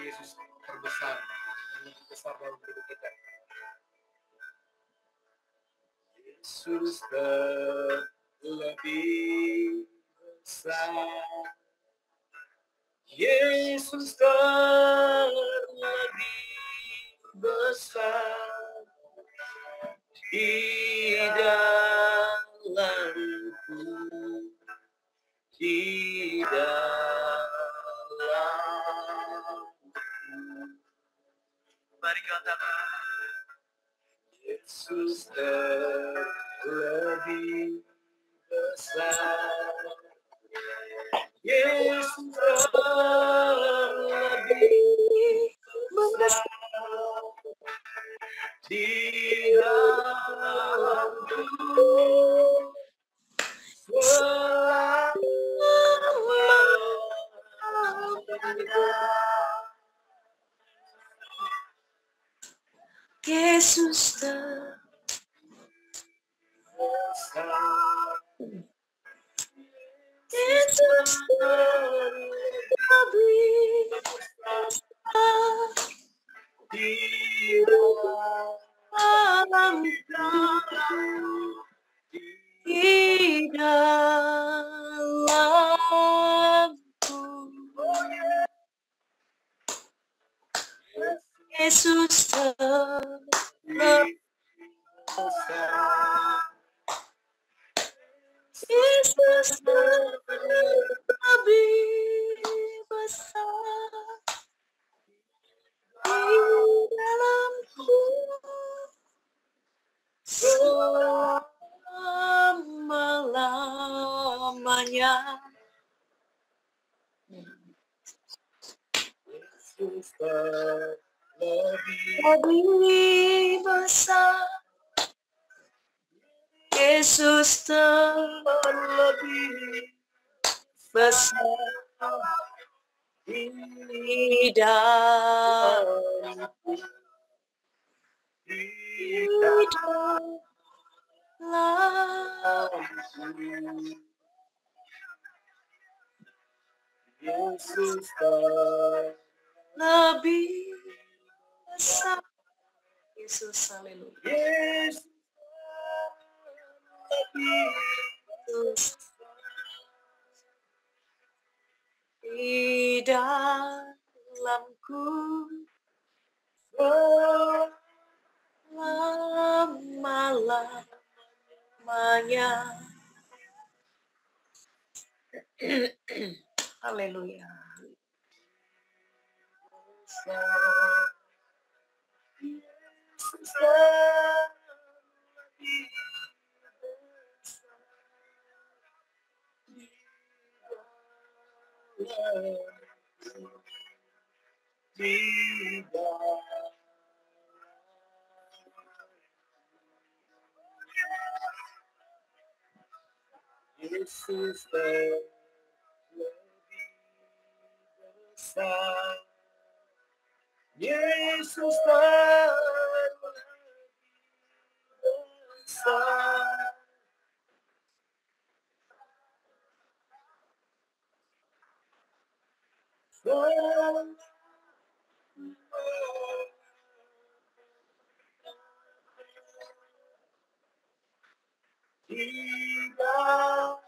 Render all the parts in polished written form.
Yesus terbesar dan lebih besar dalam hidup kita. Yesus terlebih besar. Yesus terlebih besar di dalamku, di dalamku. Mari katakan, Yesus terlebih besar. Yesus terlebih besar di dalamku selama-lamanya. Yesus terbesar. Yesus terlebih besar di dalamku, di dalamku. Yesus terlebih besar. Yesus terlebih besar di dalamku selama-lamanya. Yesus terlebih besar. Yesus terlebih besar di dalamku, di dalamku. Yesus terlebih besar. Yesus, haleluya. Yesus terlebih besar di dalamku selama-lamanya. Haleluya. Yesus terlebih besar di dalamku, di dalamku. Yesus terlebih besar. Yesus terlebih besar. Di dalamku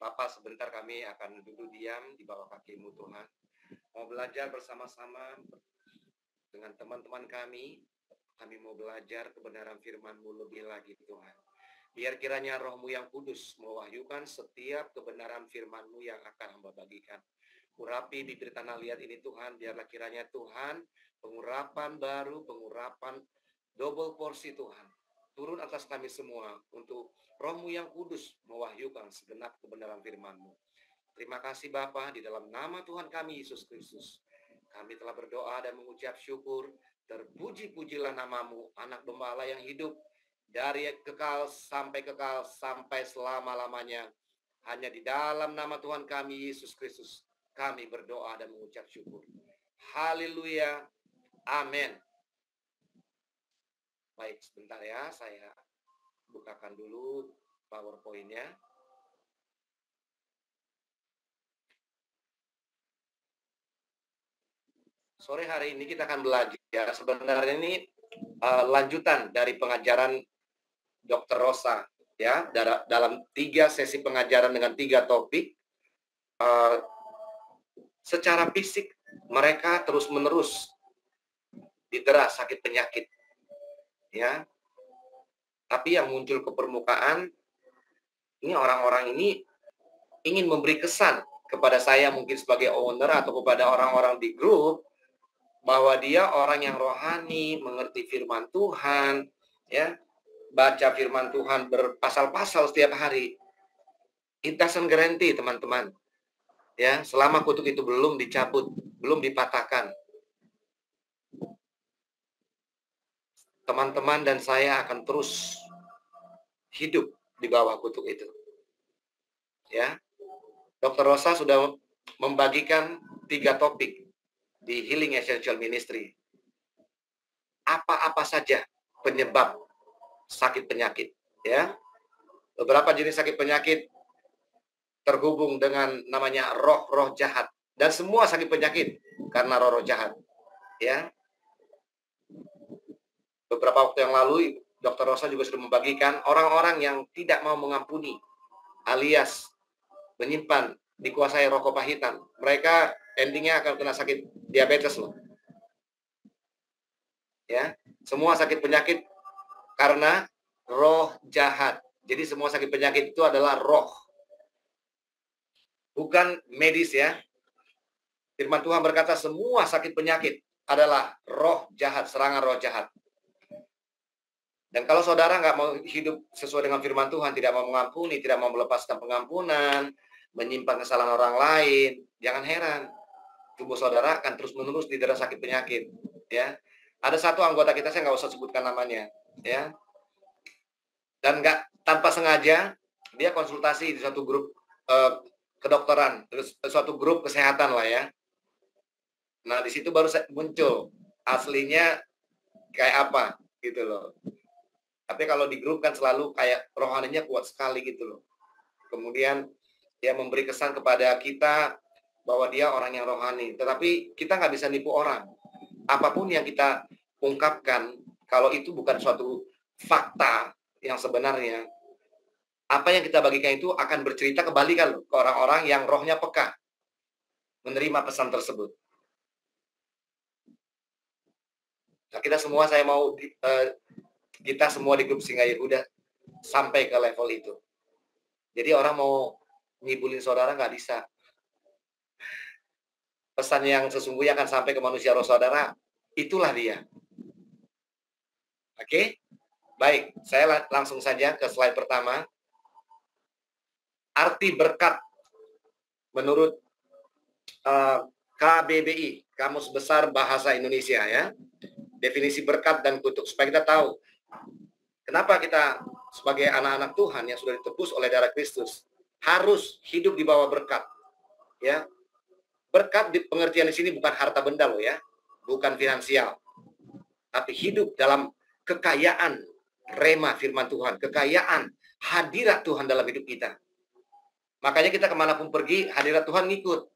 Bapak, sebentar kami akan duduk diam di bawah kaki-Mu Tuhan. Mau belajar bersama-sama dengan teman-teman kami. Kami mau belajar kebenaran firman-Mu lebih lagi Tuhan. Biar kiranya Roh-Mu yang kudus mewahyukan setiap kebenaran firman-Mu yang akan hamba bagikan. Urapi bibir tanah liat ini Tuhan, biarlah kiranya Tuhan pengurapan baru, pengurapan double porsi Tuhan. Turun atas kami semua untuk Roh-Mu yang kudus mewahyukan segenap kebenaran firman-Mu. Terima kasih Bapa, di dalam nama Tuhan kami Yesus Kristus. Kami telah berdoa dan mengucap syukur. Terpuji-pujilah nama-Mu, Anak Gembala yang hidup dari kekal sampai selama-lamanya. Hanya di dalam nama Tuhan kami Yesus Kristus kami berdoa dan mengucap syukur. Haleluya. Amin. Baik, sebentar ya, saya bukakan dulu PowerPoint-nya. Sore hari ini kita akan belajar. Sebenarnya ini lanjutan dari pengajaran Dr. Rosa, ya, dalam 3 sesi pengajaran dengan 3 topik. Secara fisik mereka terus-menerus didera sakit penyakit, ya. Tapi yang muncul ke permukaan, ini orang-orang ini ingin memberi kesan kepada saya mungkin sebagai owner atau kepada orang-orang di grup bahwa dia orang yang rohani, mengerti firman Tuhan, ya, baca firman Tuhan berpasal-pasal setiap hari. It doesn't guarantee, teman-teman. Ya, selama kutuk itu belum dicabut, belum dipatahkan, teman-teman dan saya akan terus hidup di bawah kutuk itu. Ya, Dr. Rosa sudah membagikan 3 topik di Healing Essential Ministry. Apa-apa saja penyebab sakit penyakit, ya. Beberapa jenis sakit penyakit terhubung dengan namanya roh-roh jahat, dan semua sakit penyakit karena roh-roh jahat, ya. Beberapa waktu yang lalu Dr. Rosa juga sudah membagikan orang-orang yang tidak mau mengampuni alias menyimpan, dikuasai roh kepahitan. Mereka endingnya akan kena sakit diabetes loh. Ya, semua sakit penyakit karena roh jahat. Jadi semua sakit penyakit itu adalah roh. Bukan medis ya. Firman Tuhan berkata semua sakit penyakit adalah roh jahat, serangan roh jahat. Dan kalau saudara nggak mau hidup sesuai dengan firman Tuhan, tidak mau mengampuni, tidak mau melepaskan pengampunan, menyimpan kesalahan orang lain, jangan heran. Tubuh saudara akan terus-menerus didera sakit penyakit. Ya, ada satu anggota kita, saya nggak usah sebutkan namanya. Ya, dan nggak tanpa sengaja, dia konsultasi di suatu grup kedokteran, suatu grup kesehatan lah ya. Nah, di situ baru muncul aslinya kayak apa gitu loh. Tapi kalau di grup kan selalu kayak rohaninya kuat sekali gitu loh. Kemudian dia memberi kesan kepada kita bahwa dia orang yang rohani. Tetapi kita nggak bisa nipu orang. Apapun yang kita ungkapkan, kalau itu bukan suatu fakta yang sebenarnya, apa yang kita bagikan itu akan bercerita kebalikan loh ke orang-orang yang rohnya peka menerima pesan tersebut. Nah, kita semua, saya mau kita semua di grup Singa Yehuda sampai ke level itu. Jadi orang mau ngibulin saudara nggak bisa. Pesan yang sesungguhnya akan sampai ke manusia roh saudara, itulah dia. Oke? Baik, saya langsung saja ke slide pertama. Arti berkat menurut KBBI, Kamus Besar Bahasa Indonesia ya. Definisi berkat dan kutuk, supaya kita tahu kenapa kita sebagai anak-anak Tuhan yang sudah ditebus oleh darah Kristus harus hidup di bawah berkat. Ya. Berkat di pengertian di sini bukan harta benda loh ya, bukan finansial. Tapi hidup dalam kekayaan rema firman Tuhan, kekayaan hadirat Tuhan dalam hidup kita. Makanya kita kemanapun pergi, hadirat Tuhan ngikut.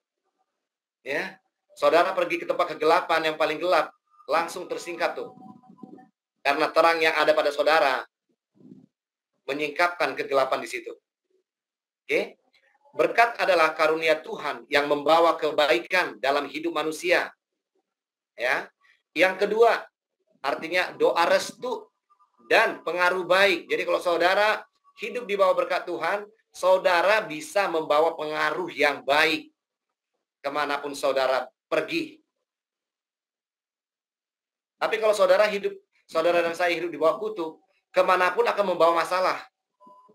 Ya, saudara pergi ke tempat kegelapan yang paling gelap, langsung tersingkap tuh. Karena terang yang ada pada saudara menyingkapkan kegelapan di situ. Oke? Berkat adalah karunia Tuhan yang membawa kebaikan dalam hidup manusia. Ya. Yang kedua, artinya doa restu dan pengaruh baik. Jadi kalau saudara hidup di bawah berkat Tuhan, saudara bisa membawa pengaruh yang baik kemanapun saudara pergi. Tapi kalau saudara dan saya hidup di bawah kutuk, kemanapun akan membawa masalah.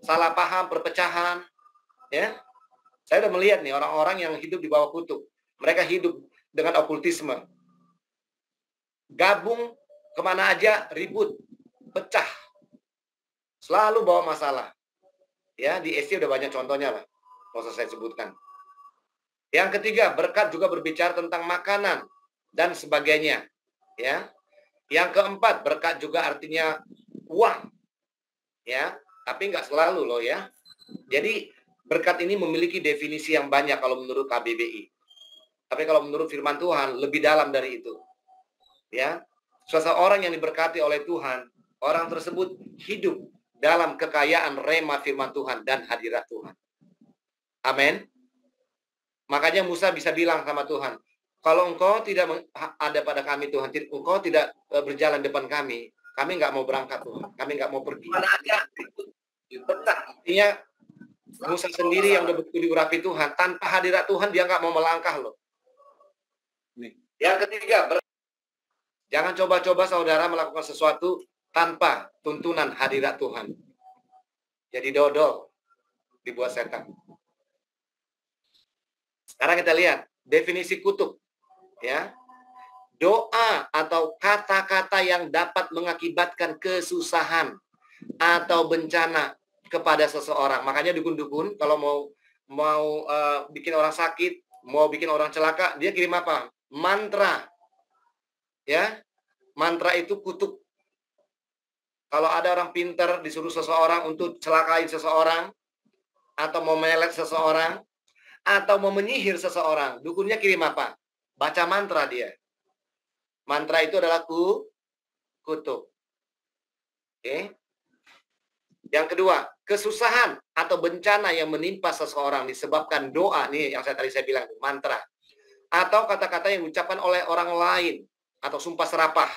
Salah paham, perpecahan. Ya, saya udah melihat nih orang-orang yang hidup di bawah kutuk. Mereka hidup dengan okultisme. Gabung kemana aja ribut, pecah. Selalu bawa masalah. Ya, di SC udah banyak contohnya lah. Nggak usah saya sebutkan. Yang ketiga, berkat juga berbicara tentang makanan dan sebagainya. Ya. Yang keempat, berkat juga artinya uang. Ya, tapi nggak selalu loh ya. Jadi berkat ini memiliki definisi yang banyak kalau menurut KBBI. Tapi kalau menurut firman Tuhan lebih dalam dari itu. Ya. Seseorang yang diberkati oleh Tuhan, orang tersebut hidup dalam kekayaan rema firman Tuhan dan hadirat Tuhan. Amin. Makanya Musa bisa bilang sama Tuhan, kalau engkau tidak ada pada kami Tuhan, engkau tidak berjalan depan kami nggak mau berangkat Tuhan, kami nggak mau pergi. Mana aja? Artinya Musa sendiri yang udah betul diurapi Tuhan, tanpa hadirat Tuhan dia nggak mau melangkah loh. Yang ketiga, jangan coba-coba saudara melakukan sesuatu tanpa tuntunan hadirat Tuhan. Jadi dodol dibuat setan. Sekarang kita lihat definisi kutuk. Ya, doa atau kata-kata yang dapat mengakibatkan kesusahan atau bencana kepada seseorang. Makanya dukun-dukun kalau mau bikin orang sakit, mau bikin orang celaka, dia kirim apa? Mantra. Ya, mantra itu kutuk. Kalau ada orang pintar disuruh seseorang untuk celakain seseorang, atau mau melet seseorang, atau mau menyihir seseorang, dukunnya kirim apa? Baca mantra dia. Mantra itu adalah kutuk. Oke. Yang kedua, kesusahan atau bencana yang menimpa seseorang disebabkan doa, nih yang tadi saya bilang, mantra. Atau kata-kata yang diucapkan oleh orang lain, atau sumpah serapah.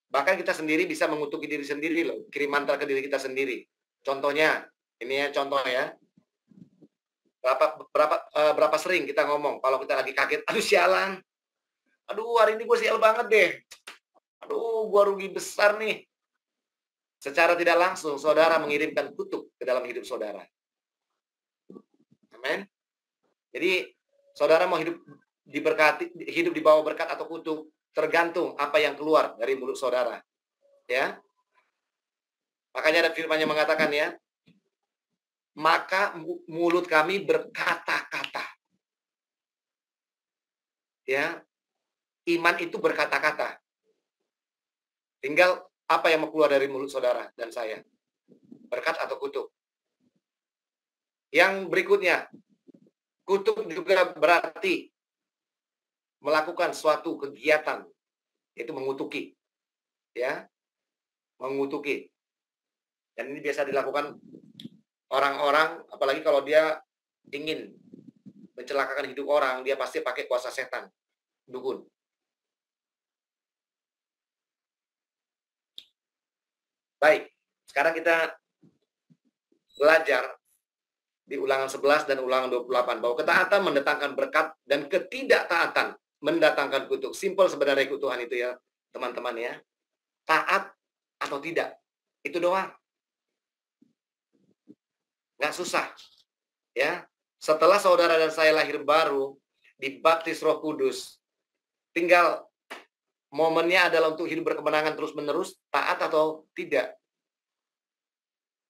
Bahkan kita sendiri bisa mengutuki diri sendiri loh, kirim mantra ke diri kita sendiri. Contohnya, ini ya contoh ya. Berapa sering kita ngomong kalau kita lagi kaget, aduh sialan. Aduh, hari ini gue sial banget deh. Aduh, gue rugi besar nih. Secara tidak langsung, saudara mengirimkan kutuk ke dalam hidup saudara. Amin. Jadi, saudara mau hidup diberkati, hidup di bawah berkat atau kutuk, tergantung apa yang keluar dari mulut saudara. Ya. Makanya ada firman yang mengatakan ya, maka mulut kami berkata-kata. Ya. Iman itu berkata-kata. Tinggal apa yang mau keluar dari mulut saudara dan saya. Berkat atau kutuk. Yang berikutnya, kutuk juga berarti melakukan suatu kegiatan, yaitu mengutuki. Ya, mengutuki. Dan ini biasa dilakukan orang-orang, apalagi kalau dia ingin mencelakakan hidup orang, dia pasti pakai kuasa setan, dukun. Baik, sekarang kita belajar di ulangan 11 dan ulangan 28 bahwa ketaatan mendatangkan berkat dan ketidaktaatan mendatangkan kutuk. Simpel sebenarnya ikut Tuhan itu ya, teman-teman ya. Taat atau tidak, itu doang. Nggak susah. Ya, setelah saudara dan saya lahir baru, dibaptis Roh Kudus, tinggal momennya adalah untuk hidup berkemenangan terus-menerus, taat atau tidak.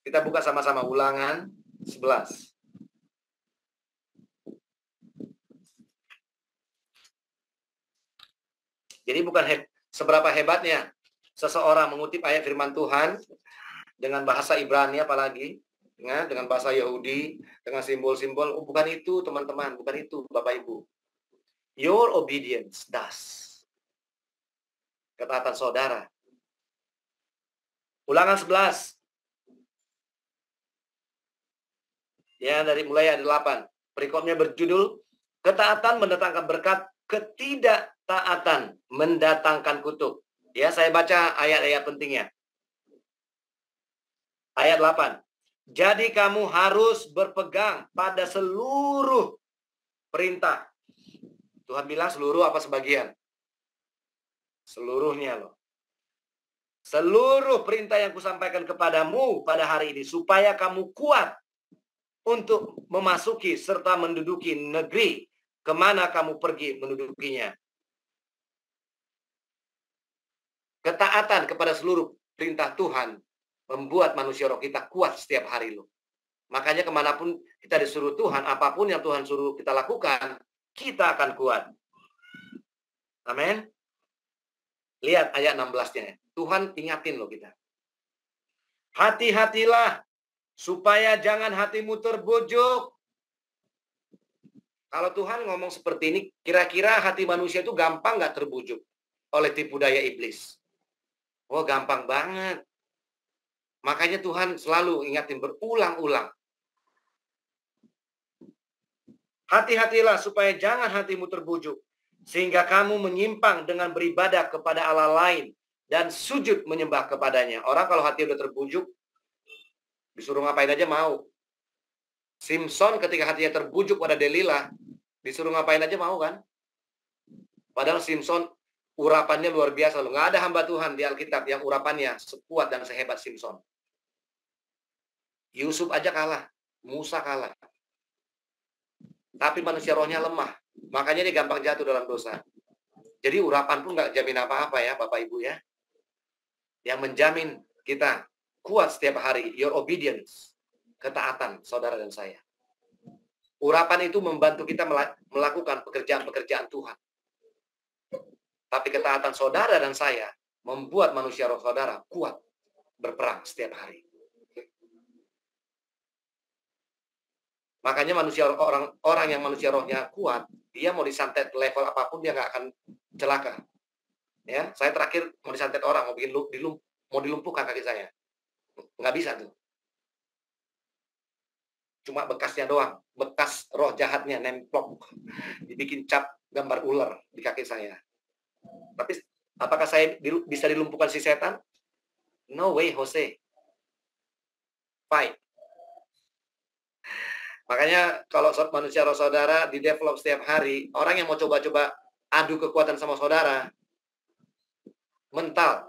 Kita buka sama-sama ulangan 11. Jadi bukan seberapa hebatnya seseorang mengutip ayat firman Tuhan dengan bahasa Ibrani apalagi, ya, dengan bahasa Yahudi, dengan simbol-simbol. Oh, bukan itu teman-teman, bukan itu Bapak Ibu. Your obedience does. Ketaatan saudara. Ulangan 11. Ya, dari mulai ayat 8. Perikopnya berjudul, ketaatan mendatangkan berkat, ketidaktaatan mendatangkan kutuk. Ya, saya baca ayat-ayat pentingnya. Ayat 8. Jadi kamu harus berpegang pada seluruh perintah. Tuhan bilang seluruh apa sebagian? Seluruhnya loh. Seluruh perintah yang kusampaikan kepadamu pada hari ini, supaya kamu kuat untuk memasuki serta menduduki negeri kemana kamu pergi mendudukinya. Ketaatan kepada seluruh perintah Tuhan membuat manusia roh kita kuat setiap hari loh. Makanya kemanapun kita disuruh Tuhan, apapun yang Tuhan suruh kita lakukan, kita akan kuat. Amin. Lihat ayat 16-nya. Tuhan ingatin loh kita. Hati-hatilah supaya jangan hatimu terbujuk. Kalau Tuhan ngomong seperti ini, kira-kira hati manusia itu gampang nggak terbujuk oleh tipu daya iblis? Oh, gampang banget. Makanya Tuhan selalu ingatin berulang-ulang. Hati-hatilah supaya jangan hatimu terbujuk, sehingga kamu menyimpang dengan beribadah kepada Allah lain dan sujud menyembah kepadanya. Orang kalau hati udah terbujuk, disuruh ngapain aja mau. Simpson ketika hatinya terbujuk pada Delilah, disuruh ngapain aja mau kan? Padahal Simpson urapannya luar biasa loh. Nggak ada hamba Tuhan di Alkitab yang urapannya sekuat dan sehebat Simpson. Yusuf aja kalah, Musa kalah. Tapi manusia rohnya lemah. Makanya dia gampang jatuh dalam dosa. Jadi urapan pun nggak jamin apa-apa ya Bapak Ibu ya. Yang menjamin kita kuat setiap hari, your obedience. Ketaatan saudara dan saya. Urapan itu membantu kita melakukan pekerjaan-pekerjaan Tuhan. Tapi ketaatan saudara dan saya membuat manusia roh saudara kuat berperang setiap hari. Makanya orang yang manusia rohnya kuat, dia mau disantet level apapun dia nggak akan celaka. Ya, saya terakhir mau disantet orang, mau dilumpuhkan kaki saya, nggak bisa tuh. Cuma bekasnya doang, bekas roh jahatnya nemplok, dibikin cap gambar ular di kaki saya. Tapi apakah saya bisa dilumpuhkan si setan? No way, Jose. Fight. Makanya kalau manusia roh saudara di-develop setiap hari, orang yang mau coba-coba adu kekuatan sama saudara, mental,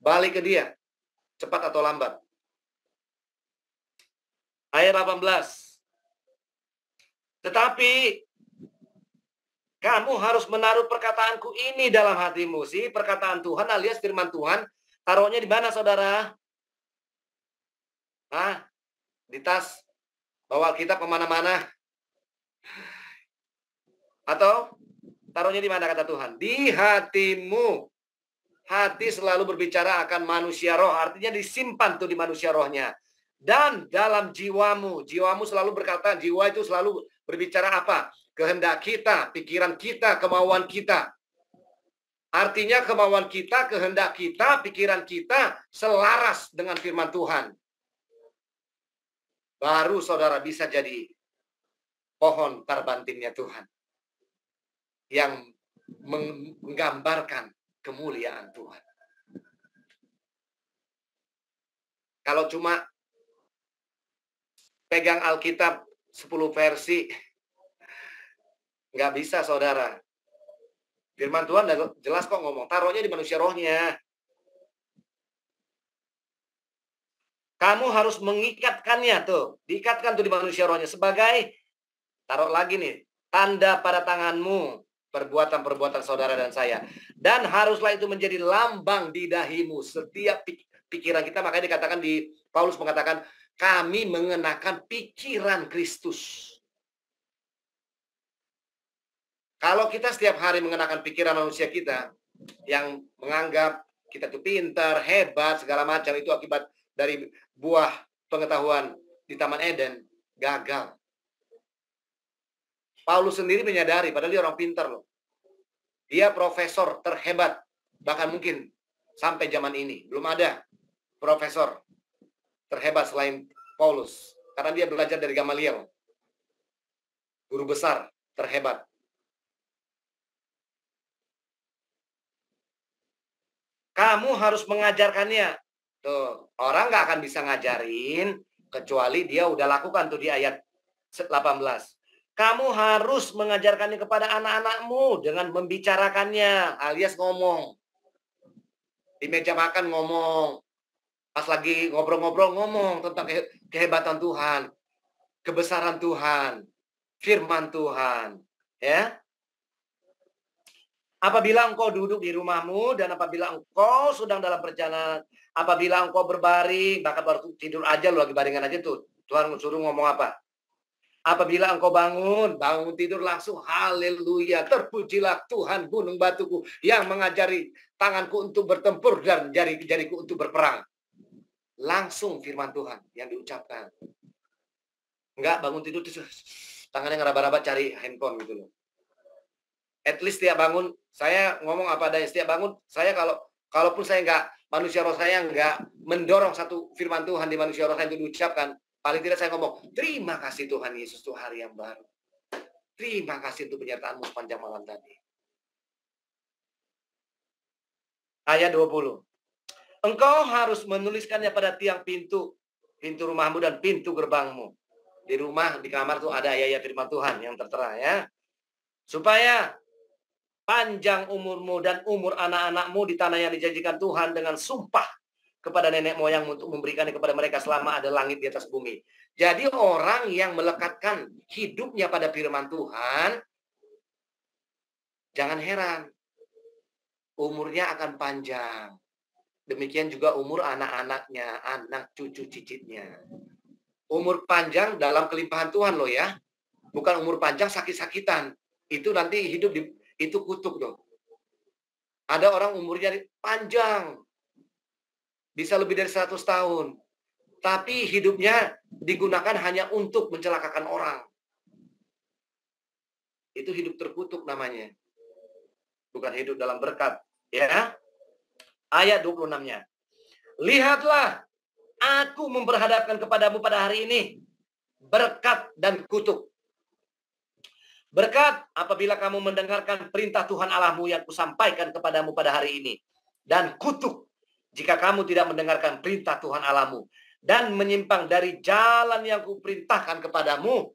balik ke dia, cepat atau lambat. Ayat 18. Tetapi kamu harus menaruh perkataanku ini dalam hatimu. Sih, perkataan Tuhan alias firman Tuhan, taruhnya di mana saudara? Hah? Di tas? Bawa kita kemana-mana? Atau taruhnya di mana kata Tuhan? Di hatimu. Hati selalu berbicara akan manusia roh. Artinya disimpan tuh di manusia rohnya. Dan dalam jiwamu. Jiwamu selalu berkata, jiwa itu selalu berbicara apa? Kehendak kita, pikiran kita, kemauan kita. Artinya kemauan kita, kehendak kita, pikiran kita selaras dengan firman Tuhan. Baru saudara bisa jadi pohon tarbantinnya Tuhan. Yang menggambarkan kemuliaan Tuhan. Kalau cuma pegang Alkitab 10 versi, nggak bisa saudara. Firman Tuhan jelas kok ngomong, taruhnya di manusia rohnya. Kamu harus mengikatkannya tuh, diikatkan tuh di manusia rohnya sebagai, taruh lagi nih, tanda pada tanganmu, perbuatan-perbuatan saudara dan saya. Dan haruslah itu menjadi lambang di dahimu setiap pikiran kita. Makanya dikatakan Paulus mengatakan, kami mengenakan pikiran Kristus. Kalau kita setiap hari mengenakan pikiran manusia kita, yang menganggap kita tuh pintar, hebat, segala macam, itu akibat dari buah pengetahuan di Taman Eden, gagal. Paulus sendiri menyadari, padahal dia orang pintar loh. Dia profesor terhebat, bahkan mungkin sampai zaman ini. Belum ada profesor terhebat selain Paulus. Karena dia belajar dari Gamaliel. Guru besar terhebat. Kamu harus mengajarkannya. Tuh, orang nggak akan bisa ngajarin kecuali dia udah lakukan tuh di ayat 18. Kamu harus mengajarkannya kepada anak-anakmu dengan membicarakannya alias ngomong. Di meja makan ngomong. Pas lagi ngobrol-ngobrol ngomong tentang kehebatan Tuhan, kebesaran Tuhan, firman Tuhan. Ya. Apabila engkau duduk di rumahmu dan apabila engkau sedang dalam perjalanan, apabila engkau berbaring, bahkan baru tidur aja lu lagi baringan aja tuh. Tuhan suruh ngomong apa? Apabila engkau bangun tidur langsung haleluya. Terpujilah Tuhan gunung batuku yang mengajari tanganku untuk bertempur dan jari-jariku untuk berperang. Langsung firman Tuhan yang diucapkan. Enggak bangun tidur terus tangannya ngeraba-raba cari handphone gitu loh. At least setiap bangun, saya ngomong apa adanya, setiap bangun, saya kalaupun saya enggak, manusia roh saya enggak mendorong satu firman Tuhan di manusia roh saya itu diucapkan, paling tidak saya ngomong, terima kasih Tuhan Yesus untuk hari yang baru. Terima kasih untuk penyertaanmu sepanjang malam tadi. Ayat 20. Engkau harus menuliskannya pada tiang pintu rumahmu dan pintu gerbangmu. Di rumah, di kamar tuh ada ayat-ayat firman Tuhan yang tertera ya. Supaya panjang umurmu dan umur anak-anakmu di tanah yang dijanjikan Tuhan dengan sumpah kepada nenek moyangmu untuk memberikannya kepada mereka selama ada langit di atas bumi. Jadi orang yang melekatkan hidupnya pada firman Tuhan, jangan heran, umurnya akan panjang. Demikian juga umur anak-anaknya, anak cucu cicitnya. Umur panjang dalam kelimpahan Tuhan loh ya. Bukan umur panjang sakit-sakitan. Itu nanti hidup itu kutuk dong. Ada orang umurnya panjang. Bisa lebih dari 100 tahun. Tapi hidupnya digunakan hanya untuk mencelakakan orang. Itu hidup terkutuk namanya. Bukan hidup dalam berkat. Ya. Ayat 26-nya. Lihatlah, aku memperhadapkan kepadamu pada hari ini berkat dan kutuk. Berkat apabila kamu mendengarkan perintah Tuhan Allahmu yang kusampaikan kepadamu pada hari ini. Dan kutuk jika kamu tidak mendengarkan perintah Tuhan Allahmu dan menyimpang dari jalan yang kuperintahkan kepadamu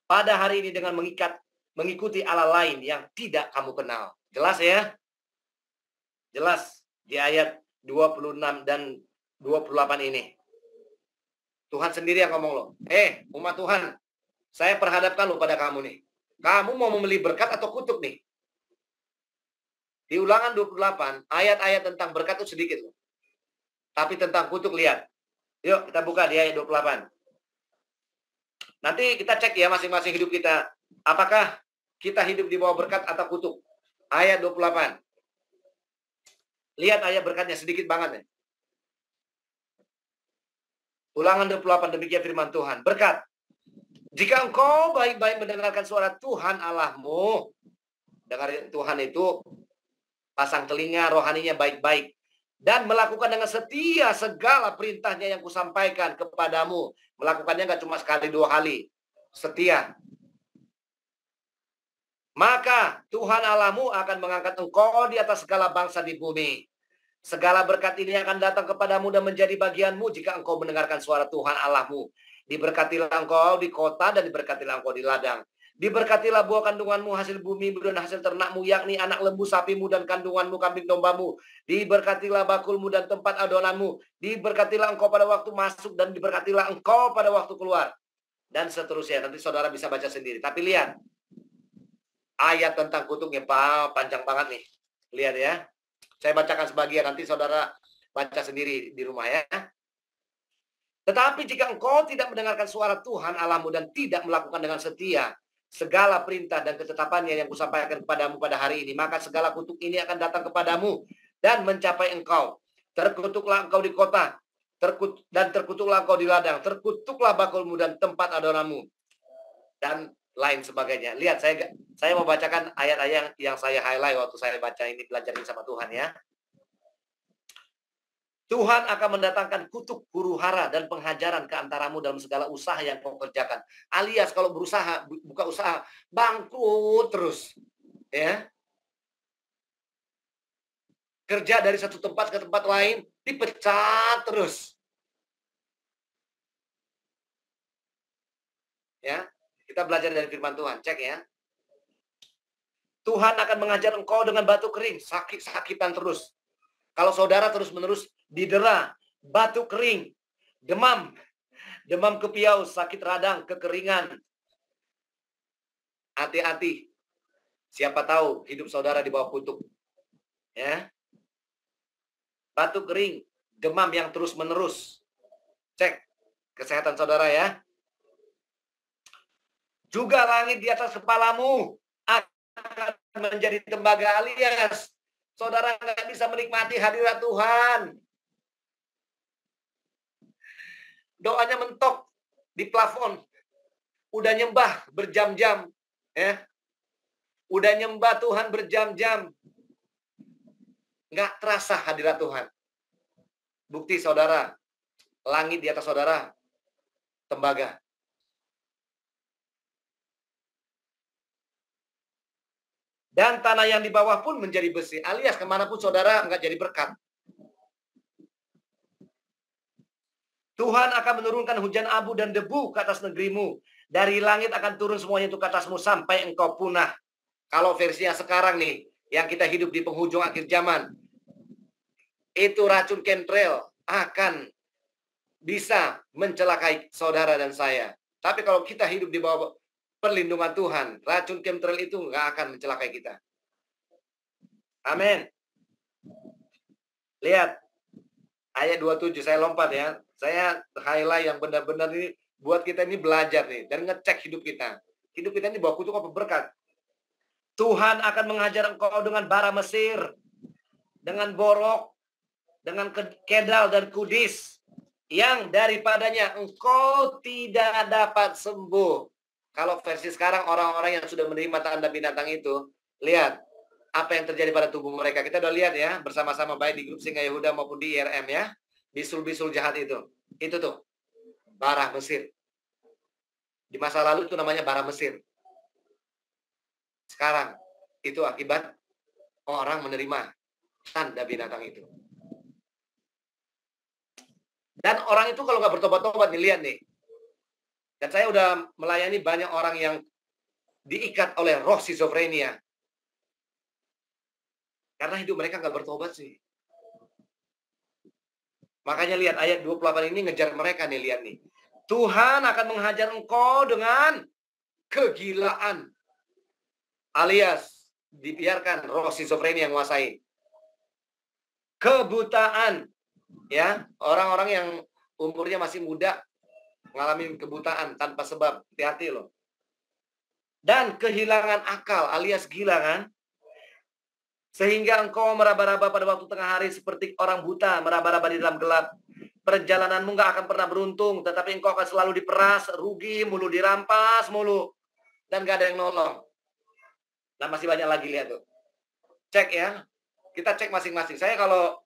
pada hari ini dengan mengikuti Allah lain yang tidak kamu kenal. Jelas ya? Jelas di ayat 26 dan 28 ini. Tuhan sendiri yang ngomong loh. Umat Tuhan, saya perhadapkan lo pada kamu nih. Kamu mau memilih berkat atau kutuk nih? Di Ulangan 28, ayat-ayat tentang berkat itu sedikit loh. Tapi tentang kutuk lihat. Yuk kita buka di ayat 28. Nanti kita cek ya masing-masing hidup kita. Apakah kita hidup di bawah berkat atau kutuk? Ayat 28. Lihat ayat berkatnya sedikit banget ya. Ulangan 28 demikian firman Tuhan. Berkat. Jika engkau baik-baik mendengarkan suara Tuhan Allahmu. Dengar Tuhan itu pasang telinga rohaninya baik-baik. Dan melakukan dengan setia segala perintahnya yang kusampaikan kepadamu. Melakukannya nggak cuma sekali 2 kali. Setia. Maka Tuhan Allahmu akan mengangkat engkau di atas segala bangsa di bumi. Segala berkat ini akan datang kepadamu dan menjadi bagianmu jika engkau mendengarkan suara Tuhan Allahmu. Diberkatilah engkau di kota dan diberkatilah engkau di ladang. Diberkatilah buah kandunganmu, hasil bumimu dan hasil ternakmu, yakni anak lembu sapimu dan kandunganmu kambing dombamu. Diberkatilah bakulmu dan tempat adonanmu. Diberkatilah engkau pada waktu masuk dan diberkatilah engkau pada waktu keluar. Dan seterusnya. Nanti saudara bisa baca sendiri. Tapi lihat. Ayat tentang kutuknya panjang banget nih. Lihat ya. Saya bacakan sebagian, nanti saudara baca sendiri di rumah ya. Tetapi jika engkau tidak mendengarkan suara Tuhan Allahmu dan tidak melakukan dengan setia segala perintah dan ketetapannya yang kusampaikan kepadamu pada hari ini, maka segala kutuk ini akan datang kepadamu dan mencapai engkau. Terkutuklah engkau di kota, dan terkutuklah engkau di ladang, terkutuklah bakulmu dan tempat adonanmu, dan lain sebagainya. Lihat, saya mau bacakan ayat-ayat yang saya highlight waktu saya baca ini, belajarin sama Tuhan ya. Tuhan akan mendatangkan kutuk, huru-hara, dan penghajaran ke antaramu dalam segala usaha yang kau kerjakan. Alias kalau berusaha, buka usaha, bangkrut terus. Ya. Kerja dari satu tempat ke tempat lain, dipecat terus. Ya. Kita belajar dari firman Tuhan. Cek ya. Tuhan akan mengajar engkau dengan batu kering. Sakit-sakitan terus. Kalau saudara terus-menerus didera, batuk kering, demam kepiau, sakit radang, kekeringan, hati-hati. Siapa tahu hidup saudara di bawah kutuk. Ya. Batuk kering, demam yang terus-menerus. Cek kesehatan saudara ya. Juga langit di atas kepalamu akan menjadi tembaga, alias saudara nggak bisa menikmati hadirat Tuhan. Doanya mentok di plafon. Udah nyembah berjam-jam. Ya. Udah nyembah Tuhan berjam-jam. Nggak terasa hadirat Tuhan. Bukti saudara, langit di atas saudara, tembaga. Dan tanah yang di bawah pun menjadi besi. Alias kemanapun saudara nggak jadi berkat. Tuhan akan menurunkan hujan abu dan debu ke atas negerimu. Dari langit akan turun semuanya itu ke atasmu sampai engkau punah. Kalau versinya sekarang nih, yang kita hidup di penghujung akhir zaman, itu racun chemtrail akan bisa mencelakai saudara dan saya. Tapi kalau kita hidup di bawah perlindungan Tuhan, racun chemtrail itu nggak akan mencelakai kita. Amin. Lihat ayat 27, saya lompat ya. Saya highlight yang benar-benar ini buat kita ini belajar nih dan ngecek hidup kita. Hidup kita ini bawa kutuk apa berkat? Tuhan akan mengajar engkau dengan bara Mesir, dengan borok, dengan kedal dan kudis, yang daripadanya engkau tidak dapat sembuh. Kalau versi sekarang, orang-orang yang sudah menerima tanda binatang itu, lihat apa yang terjadi pada tubuh mereka. Kita udah lihat ya, bersama-sama baik di grup Singa Yehuda maupun di IRM ya. Bisul-bisul jahat itu. Itu tuh, bara Mesir. Di masa lalu itu namanya bara Mesir. Sekarang, itu akibat orang menerima tanda binatang itu. Dan orang itu kalau nggak bertobat-tobat, nih lihat nih. Dan saya udah melayani banyak orang yang diikat oleh roh schizophrenia. Karena hidup mereka nggak bertobat sih. Makanya lihat ayat 28 ini ngejar mereka nih, lihat nih. Tuhan akan menghajar engkau dengan kegilaan. Alias dibiarkan roh schizophrenia yang menguasai. Kebutaan. Ya, orang-orang yang umurnya masih muda mengalami kebutaan tanpa sebab. Hati-hati loh. Dan kehilangan akal alias gila kan. Sehingga engkau meraba-raba pada waktu tengah hari seperti orang buta meraba-raba di dalam gelap. Perjalananmu nggak akan pernah beruntung, tetapi engkau akan selalu diperas, rugi, mulu dirampas, mulu. Dan gak ada yang nolong. Nah masih banyak lagi, lihat tuh. Cek ya. Kita cek masing-masing. Saya kalau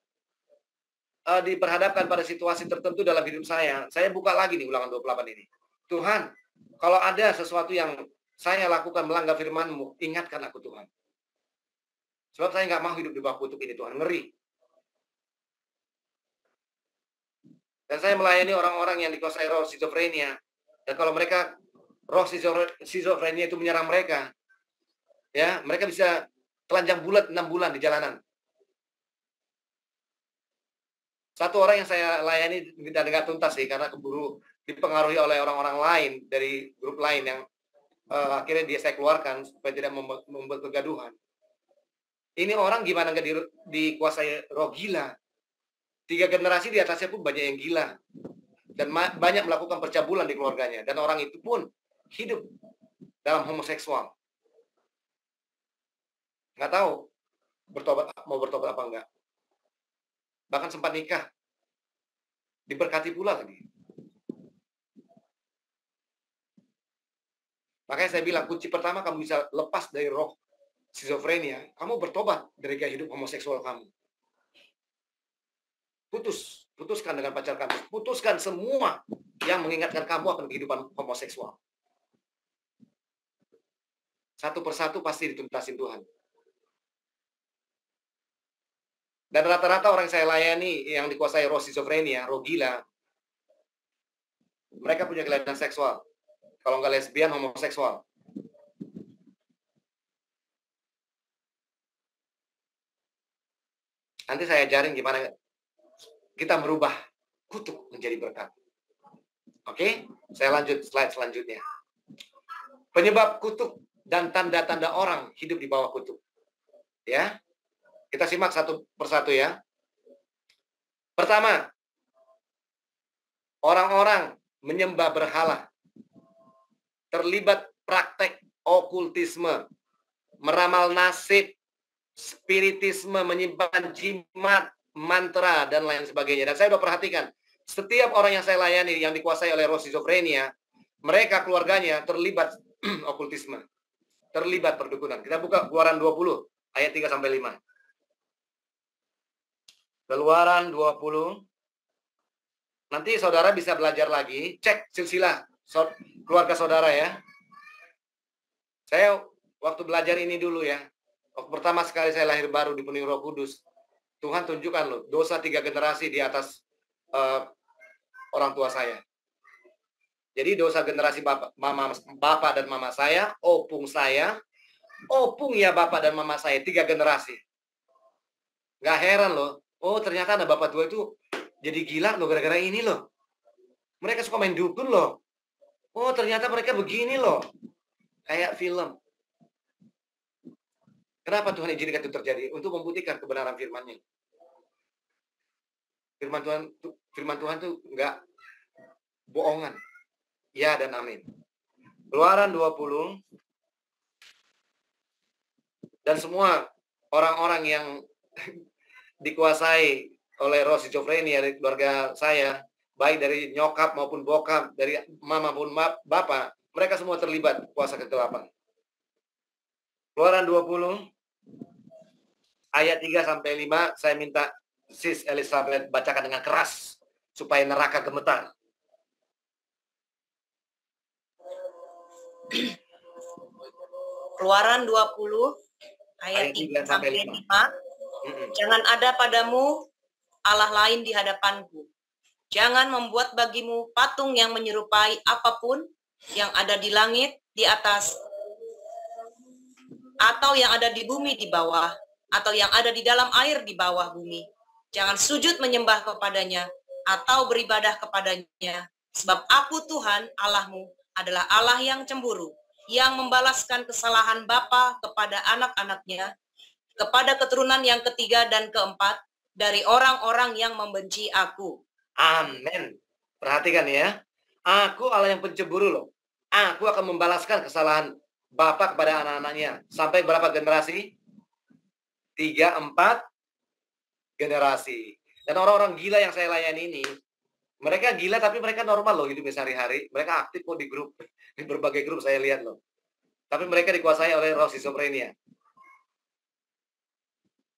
diperhadapkan pada situasi tertentu dalam hidup saya buka lagi nih ulangan 28 ini. Tuhan, kalau ada sesuatu yang saya lakukan melanggar firman-Mu, ingatkan aku Tuhan. Sebab saya nggak mau hidup di bawah kutuk ini, Tuhan. Ngeri. Dan saya melayani orang-orang yang dikuasai roh schizophrenia. Dan kalau mereka, roh schizophrenia itu menyerang mereka, ya mereka bisa telanjang bulat 6 bulan di jalanan. Satu orang yang saya layani dan nggak tuntas sih, karena keburu dipengaruhi oleh orang-orang lain dari grup lain yang akhirnya saya keluarkan supaya tidak membuat kegaduhan. Ini orang gimana nggak dikuasai roh gila. 3 generasi di atasnya pun banyak yang gila. Dan banyak melakukan percabulan di keluarganya. Dan orang itu pun hidup dalam homoseksual. Nggak tahu mau bertobat apa enggak. Bahkan sempat nikah. Diberkati pula lagi. Makanya saya bilang, kunci pertama kamu bisa lepas dari roh schizophrenia, kamu bertobat dari gaya hidup homoseksual kamu. Putuskan dengan pacar kamu. Putuskan semua yang mengingatkan kamu akan kehidupan homoseksual. Satu persatu pasti dituntasin Tuhan. Dan rata-rata orang yang saya layani yang dikuasai roh schizophrenia, roh gila, mereka punya kelainan seksual. Kalau nggak lesbian, homoseksual. Nanti saya ajarin gimana kita merubah kutuk menjadi berkat. Oke, saya lanjut slide selanjutnya. Penyebab kutuk dan tanda-tanda orang hidup di bawah kutuk. Ya, kita simak satu persatu ya. Pertama, orang-orang menyembah berhala, terlibat praktek okultisme, meramal nasib, spiritisme, menyimpan jimat, mantra, dan lain sebagainya. Dan saya sudah perhatikan, setiap orang yang saya layani yang dikuasai oleh roh skizofrenia, mereka keluarganya terlibat okultisme, terlibat perdukunan. Kita buka Keluaran 20 ayat 3 sampai 5. Keluaran 20. Nanti saudara bisa belajar lagi, cek silsilah keluarga saudara ya. Saya waktu belajar ini dulu ya. Waktu pertama sekali saya lahir baru dipenuhi Roh Kudus, Tuhan tunjukkan loh, dosa 3 generasi di atas orang tua saya. Jadi dosa generasi bapak dan mama saya, opung ya bapak dan mama saya, 3 generasi. Gak heran loh, oh ternyata ada bapak tua itu jadi gila loh gara-gara ini loh. Mereka suka main dukun loh. Oh ternyata mereka begini loh. Kayak film. Kenapa Tuhan izinkan itu terjadi? Untuk membuktikan kebenaran firman-Nya. Firman Tuhan tuh enggak bohongan. Ya dan amin. Keluaran 20. Dan semua orang-orang yang dikuasai oleh roh skizofrenia dari keluarga saya, baik dari nyokap maupun bokap, dari mama maupun bapak, mereka semua terlibat kuasa kegelapan. Keluaran 20 ayat 3 sampai 5, saya minta Sis Elizabeth bacakan dengan keras supaya neraka gemetar. Keluaran 20 ayat 3 sampai 5. Jangan ada padamu Allah lain di hadapanku. Jangan membuat bagimu patung yang menyerupai apapun yang ada di langit di atas, atau yang ada di bumi di bawah, atau yang ada di dalam air di bawah bumi. Jangan sujud menyembah kepadanya atau beribadah kepadanya, sebab aku Tuhan Allahmu adalah Allah yang cemburu, yang membalaskan kesalahan bapa kepada anak-anaknya, kepada keturunan yang ketiga dan keempat dari orang-orang yang membenci aku. Amin. Perhatikan ya. Aku Allah yang pencemburu loh. Aku akan membalaskan kesalahan bapak kepada anak-anaknya. Sampai berapa generasi? 3, 4 generasi. Dan orang-orang gila yang saya layani ini, mereka gila tapi mereka normal loh hidupnya sehari-hari. Mereka aktif kok di grup. Di berbagai grup saya lihat loh. Tapi mereka dikuasai oleh roh skizofrenia.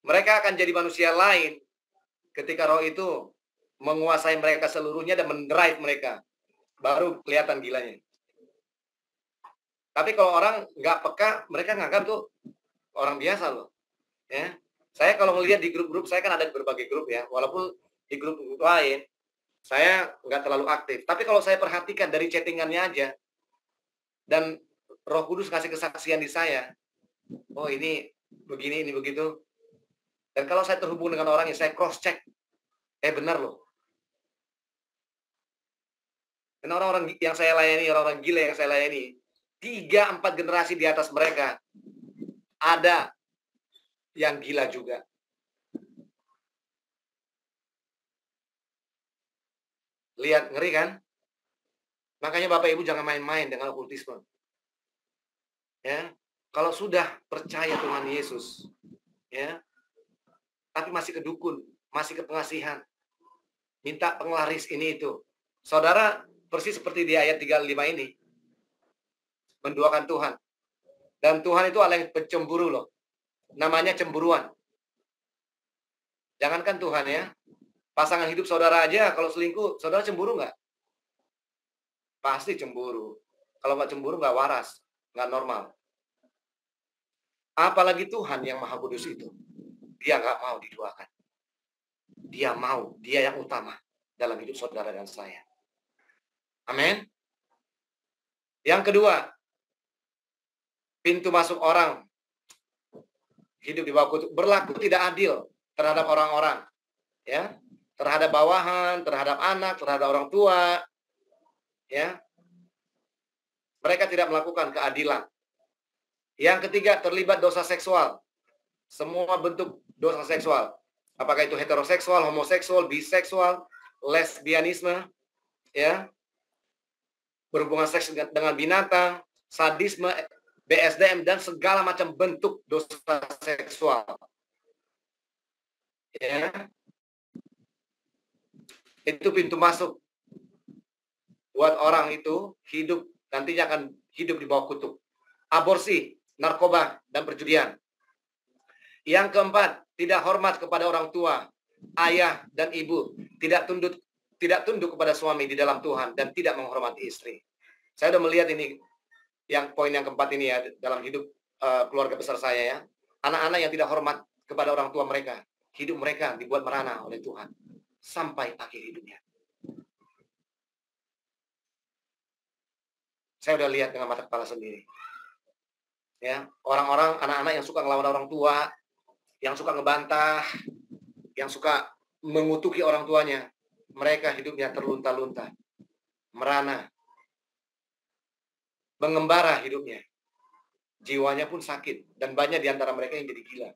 Mereka akan jadi manusia lain ketika roh itu menguasai mereka seluruhnya dan mendrive mereka. Baru kelihatan gilanya. Tapi kalau orang nggak peka, mereka nganggap tuh orang biasa loh. Ya, saya kalau melihat di grup-grup, saya kan ada di berbagai grup ya. Walaupun di grup lain, saya nggak terlalu aktif. Tapi kalau saya perhatikan dari chattingannya aja, dan Roh Kudus kasih kesaksian di saya, oh ini begini, ini begitu. Dan kalau saya terhubung dengan orang yang saya cross check, benar loh. Dan orang-orang yang saya layani, orang-orang gila yang saya layani, 3-4 generasi di atas mereka, ada yang gila juga. Lihat, ngeri kan? Makanya Bapak Ibu jangan main-main dengan okultisme. Ya, kalau sudah percaya Tuhan Yesus, ya, tapi masih ke dukun, masih ke pengasihan, minta penglaris ini itu. Saudara persis seperti di ayat 35 ini, menduakan Tuhan. Dan Tuhan itu Allah yang pencemburu loh. Namanya cemburuan. Jangankan Tuhan ya, pasangan hidup saudara aja kalau selingkuh, saudara cemburu nggak? Pasti cemburu. Kalau nggak cemburu nggak waras, nggak normal. Apalagi Tuhan yang Maha Kudus itu, Dia nggak mau diduakan. Dia mau, Dia yang utama dalam hidup saudara dan saya. Amin. Yang kedua, pintu masuk orang hidup di bawah kutuk, berlaku tidak adil terhadap orang-orang, ya, terhadap bawahan, terhadap anak, terhadap orang tua, ya. Mereka tidak melakukan keadilan. Yang ketiga, terlibat dosa seksual. Semua bentuk dosa seksual. Apakah itu heteroseksual, homoseksual, biseksual, lesbianisme, ya, berhubungan seks dengan binatang, sadisme, BSDM, dan segala macam bentuk dosa seksual. Ya. Itu pintu masuk buat orang itu hidup, nantinya akan hidup di bawah kutuk. Aborsi, narkoba, dan perjudian. Yang keempat, tidak hormat kepada orang tua, ayah dan ibu, tidak tunduk kepada suami di dalam Tuhan, dan tidak menghormati istri. Saya sudah melihat ini, yang poin yang keempat ini ya, dalam hidup keluarga besar saya ya. Anak-anak yang tidak hormat kepada orang tua mereka, hidup mereka dibuat merana oleh Tuhan sampai akhir hidupnya. Saya udah lihat dengan mata kepala sendiri. Ya, orang-orang, anak-anak yang suka ngelawan orang tua, yang suka ngebantah, yang suka mengutuki orang tuanya, mereka hidupnya terlunta-lunta, merana, mengembara hidupnya. Jiwanya pun sakit, dan banyak di antara mereka yang jadi gila.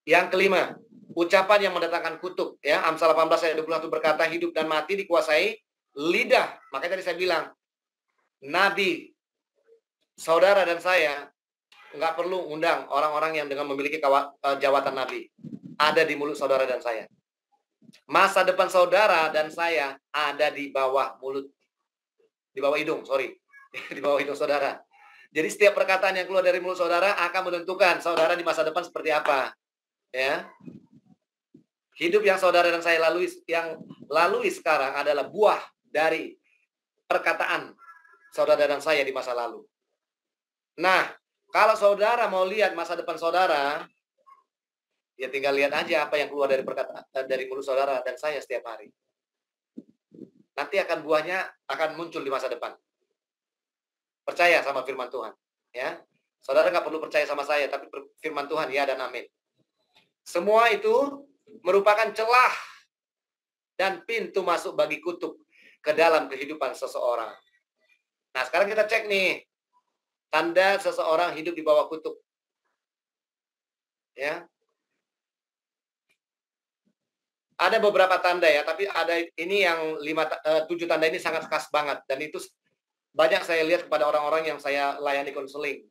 Yang kelima, ucapan yang mendatangkan kutuk. Ya, Amsal 18 ayat 21 berkata, hidup dan mati dikuasai lidah. Makanya tadi saya bilang, Nabi, saudara dan saya, nggak perlu undang orang-orang yang dengan memiliki jawatan Nabi. Ada di mulut saudara dan saya. Masa depan saudara dan saya ada di bawah mulut. Di bawah hidung, sorry. Di bawah hidung saudara. Jadi setiap perkataan yang keluar dari mulut saudara akan menentukan saudara di masa depan seperti apa. Ya. Hidup yang saudara dan saya lalui sekarang adalah buah dari perkataan saudara dan saya di masa lalu. Nah, kalau saudara mau lihat masa depan saudara, ya tinggal lihat aja apa yang keluar dari perkataan dari mulut saudara dan saya setiap hari. Nanti akan buahnya akan muncul di masa depan. Percaya sama firman Tuhan, ya. Saudara nggak perlu percaya sama saya, tapi firman Tuhan ya dan amin. Semua itu merupakan celah dan pintu masuk bagi kutuk ke dalam kehidupan seseorang. Nah, sekarang kita cek nih. Tanda seseorang hidup di bawah kutuk. Ya. Ada beberapa tanda ya, tapi ada ini yang 7 tanda ini sangat khas banget. Dan itu banyak saya lihat kepada orang-orang yang saya layani konseling.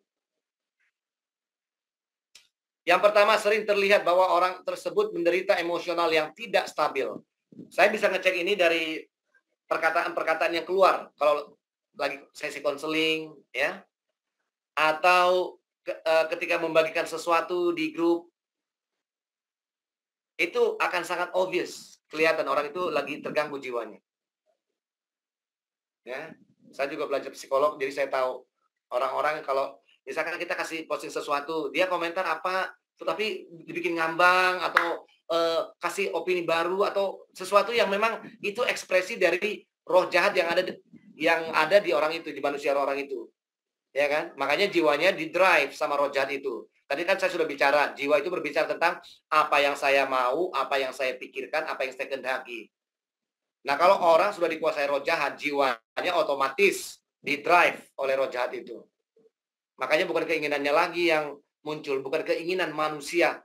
Yang pertama, sering terlihat bahwa orang tersebut menderita emosional yang tidak stabil. Saya bisa ngecek ini dari perkataan-perkataan yang keluar. Kalau lagi sesi konseling, ya. Atau ketika membagikan sesuatu di grup, itu akan sangat obvious. Kelihatan orang itu lagi terganggu jiwanya. Ya, saya juga belajar psikolog, jadi saya tahu orang-orang kalau misalkan kita kasih posting sesuatu, dia komentar apa, tetapi dibikin ngambang atau kasih opini baru atau sesuatu yang memang itu ekspresi dari roh jahat yang ada di orang itu, di manusia orang itu. Ya kan? Makanya jiwanya di-drive sama roh jahat itu. Tadi kan saya sudah bicara, jiwa itu berbicara tentang apa yang saya mau, apa yang saya pikirkan, apa yang saya kehendaki. Nah, kalau orang sudah dikuasai roh jahat, jiwanya otomatis di-drive oleh roh jahat itu. Makanya bukan keinginannya lagi yang muncul, bukan keinginan manusia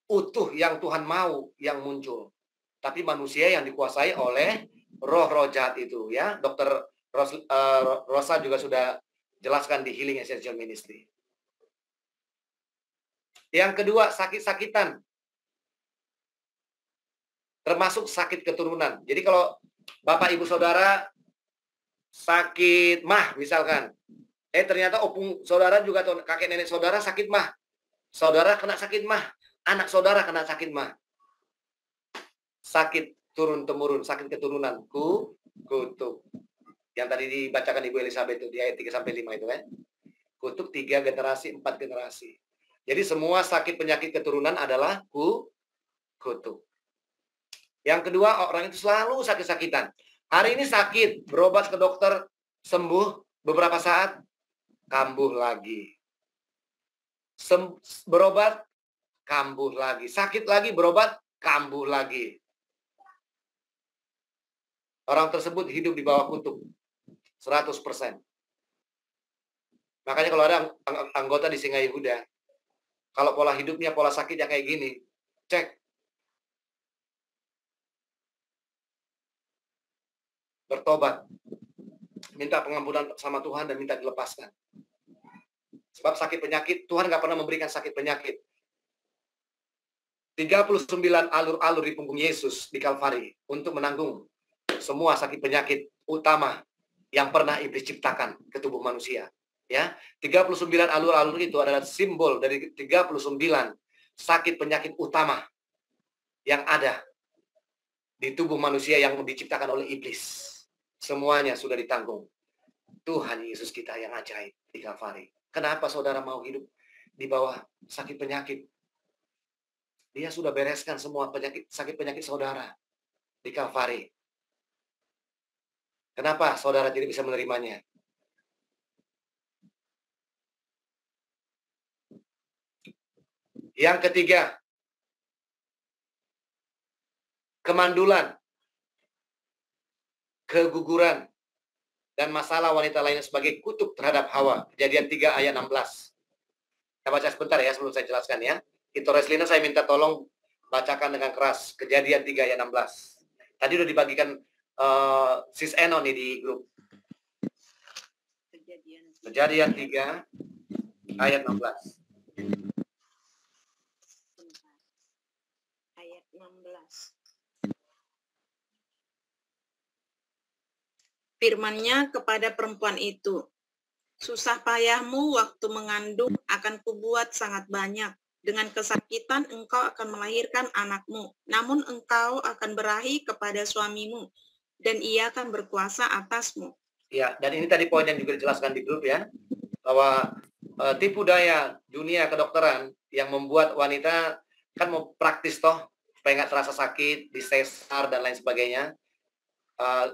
utuh yang Tuhan mau yang muncul. Tapi manusia yang dikuasai oleh roh-roh jahat itu. Ya, Dr. Rosa juga sudah jelaskan di Healing Essential Ministry. Yang kedua, sakit-sakitan. Termasuk sakit keturunan. Jadi kalau Bapak Ibu Saudara sakit mah misalkan. Ternyata opung saudara juga atau kakek nenek saudara sakit mah. Saudara kena sakit mah. Anak saudara kena sakit mah. Sakit turun-temurun, sakit keturunan. Kutuk. Yang tadi dibacakan Ibu Elizabeth itu di ayat 3-5 itu kan. Kutuk 3 generasi, 4 generasi. Jadi semua sakit penyakit keturunan adalah kutuk. Yang kedua, orang itu selalu sakit-sakitan. Hari ini sakit, berobat ke dokter, sembuh, beberapa saat, kambuh lagi. Berobat, kambuh lagi. Sakit lagi, berobat, kambuh lagi. Orang tersebut hidup di bawah kutuk 100%. Makanya kalau ada anggota di Singa Yehuda, kalau pola hidupnya, pola sakitnya kayak gini, cek. Bertobat. Minta pengampunan sama Tuhan dan minta dilepaskan. Sebab sakit penyakit, Tuhan nggak pernah memberikan sakit penyakit. 39 alur-alur di punggung Yesus di Kalvari untuk menanggung semua sakit penyakit utama yang pernah iblis ciptakan ke tubuh manusia. Ya, 39 alur-alur itu adalah simbol dari 39 sakit penyakit utama yang ada di tubuh manusia yang diciptakan oleh iblis. Semuanya sudah ditanggung Tuhan Yesus kita yang ajaib di Kalvari. Kenapa saudara mau hidup di bawah sakit penyakit? Dia sudah bereskan semua sakit penyakit saudara di Kalvari. Kenapa saudara tidak bisa menerimanya? Yang ketiga, kemandulan, keguguran, dan masalah wanita lainnya sebagai kutuk terhadap Hawa. Kejadian 3 ayat 16. Saya baca sebentar ya sebelum saya jelaskan ya. Itu Reslina saya minta tolong bacakan dengan keras. Kejadian 3 ayat 16. Tadi udah dibagikan Sis Eno nih di grup. Kejadian 3 ayat 16. Ayat 16. Firman-Nya kepada perempuan itu, susah payahmu waktu mengandung akan kubuat sangat banyak. Dengan kesakitan engkau akan melahirkan anakmu. Namun engkau akan berahi kepada suamimu, dan ia akan berkuasa atasmu. Ya, dan ini tadi poin yang juga dijelaskan di grup ya, bahwa tipu daya dunia kedokteran yang membuat wanita kan mau praktis toh, supaya nggak terasa sakit, disesar dan lain sebagainya.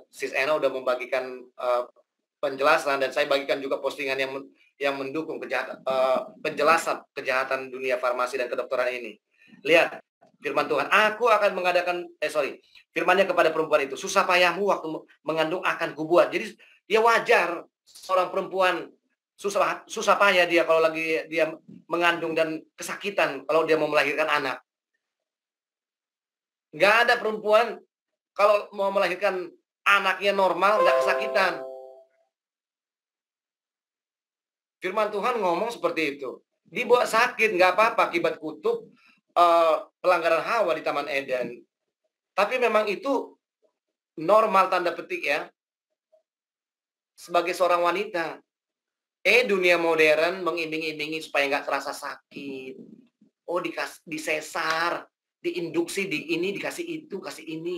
Sis Ena udah membagikan penjelasan dan saya bagikan juga postingan yang mendukung penjelasan kejahatan dunia farmasi dan kedokteran ini. Lihat firman Tuhan, aku akan mengadakan firman-Nya kepada perempuan itu, susah payahmu waktu mengandung akan kubuat. Jadi dia wajar seorang perempuan susah payah dia kalau lagi dia mengandung dan kesakitan kalau dia mau melahirkan anak. Nggak ada perempuan kalau mau melahirkan anaknya normal, nggak kesakitan. Firman Tuhan ngomong seperti itu. Dibuat sakit, nggak apa-apa akibat kutuk pelanggaran Hawa di Taman Eden. Tapi memang itu normal tanda petik ya. Sebagai seorang wanita. Dunia modern mengiming-imingi supaya nggak terasa sakit. Oh, disesar, diinduksi, di ini, dikasih itu, kasih ini.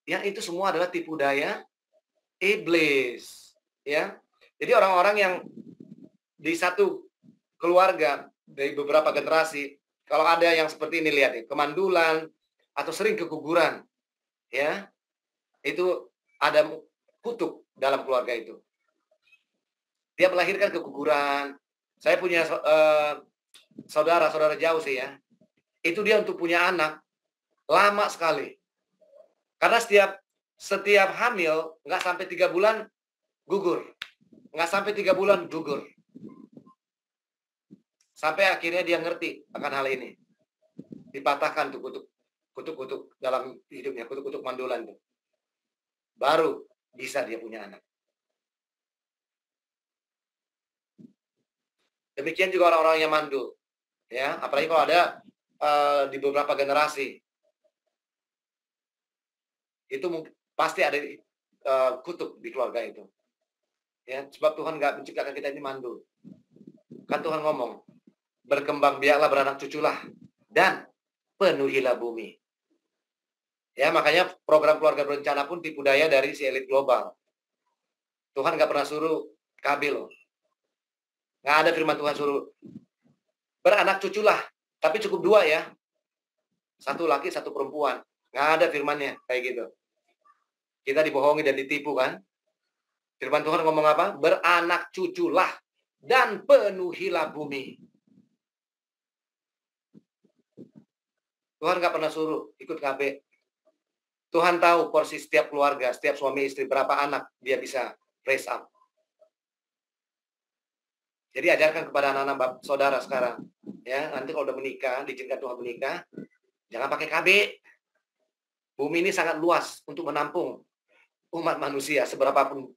Yang itu semua adalah tipu daya iblis. Ya. Jadi orang-orang yang di satu keluarga, dari beberapa generasi, kalau ada yang seperti ini, lihat nih, kemandulan, atau sering keguguran, ya, itu ada kutuk dalam keluarga itu. Dia melahirkan keguguran. Saya punya saudara jauh sih ya. Itu dia untuk punya anak lama sekali. Karena setiap hamil nggak sampai 3 bulan gugur. Nggak sampai 3 bulan gugur. Sampai akhirnya dia ngerti akan hal ini. Dipatahkan tuh kutuk-kutuk dalam hidupnya, kutuk-kutuk mandulan tuh. Baru bisa dia punya anak. Demikian juga orang-orang yang mandul. Ya, apalagi kalau ada di beberapa generasi. Itu pasti ada kutuk di keluarga itu. Ya, sebab Tuhan nggak menciptakan kita ini mandul. Kan Tuhan ngomong, berkembang biaklah, beranak cuculah, dan penuhilah bumi. Ya, makanya program keluarga berencana pun tipu daya dari si elit global. Tuhan nggak pernah suruh Kabil. Nggak ada firman Tuhan suruh beranak cuculah, tapi cukup 2 ya. 1 laki, 1 perempuan. Nggak ada firmannya kayak gitu. Kita dibohongi dan ditipu kan. Firman Tuhan ngomong apa? Beranak cuculah, dan penuhilah bumi. Tuhan nggak pernah suruh ikut KB. Tuhan tahu porsi setiap keluarga, setiap suami istri, berapa anak dia bisa raise up. Jadi ajarkan kepada anak-anak saudara sekarang, ya, nanti kalau udah menikah, diizinkan Tuhan menikah, jangan pakai KB. Bumi ini sangat luas untuk menampung umat manusia, seberapapun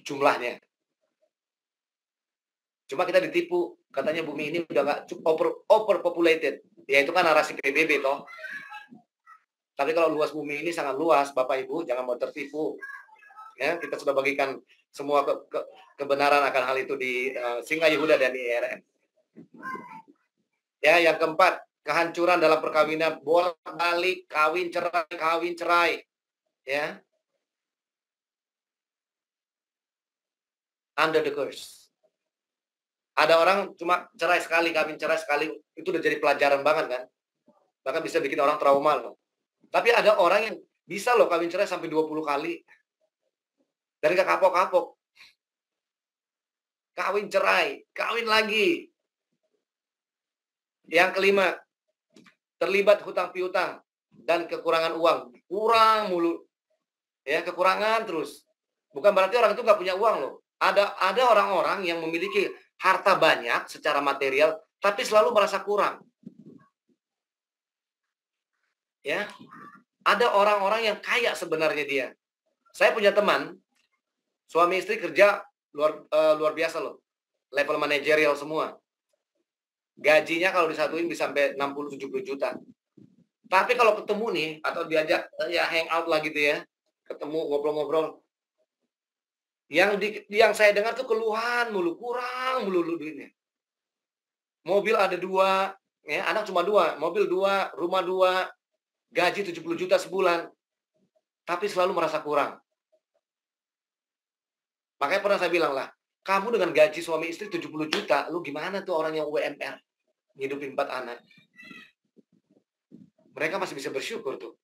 jumlahnya. Cuma kita ditipu, katanya bumi ini udah nggak overpopulated. Ya itu kan narasi PBB toh. Tapi kalau luas bumi ini sangat luas, Bapak Ibu, jangan mau tertipu. Ya, kita sudah bagikan semua kebenaran akan hal itu di Singa Yehuda dan di ERM. Ya, yang keempat, kehancuran dalam perkawinan, bolak-balik, kawin cerai. Ya. Under the curse. Ada orang cuma cerai sekali, kawin cerai sekali, itu udah jadi pelajaran banget kan. Bahkan bisa bikin orang trauma loh. Tapi ada orang yang bisa loh kawin cerai sampai 20 kali. Dan gak kapok-kapok. Kawin cerai, kawin lagi. Yang kelima, terlibat hutang piutang dan kekurangan uang. Kurang mulu. Ya, kekurangan terus. Bukan berarti orang itu nggak punya uang loh. Ada orang-orang yang memiliki harta banyak secara material, tapi selalu merasa kurang. Ya, ada orang-orang yang kaya sebenarnya dia. Saya punya teman, suami istri kerja luar biasa loh, level manajerial semua. Gajinya kalau disatuin bisa sampai 60-70 juta. Tapi kalau ketemu nih, atau diajak ya hangout lah gitu ya, ketemu ngobrol-ngobrol, yang saya dengar tuh keluhan mulu, kurang mulu duitnya. Mobil ada 2, ya, anak cuma 2, mobil 2, rumah 2, gaji 70 juta sebulan. Tapi selalu merasa kurang. Makanya pernah saya bilang lah, kamu dengan gaji suami istri 70 juta, lu gimana tuh orang yang UMR? Ngidupin 4 anak. Mereka masih bisa bersyukur tuh.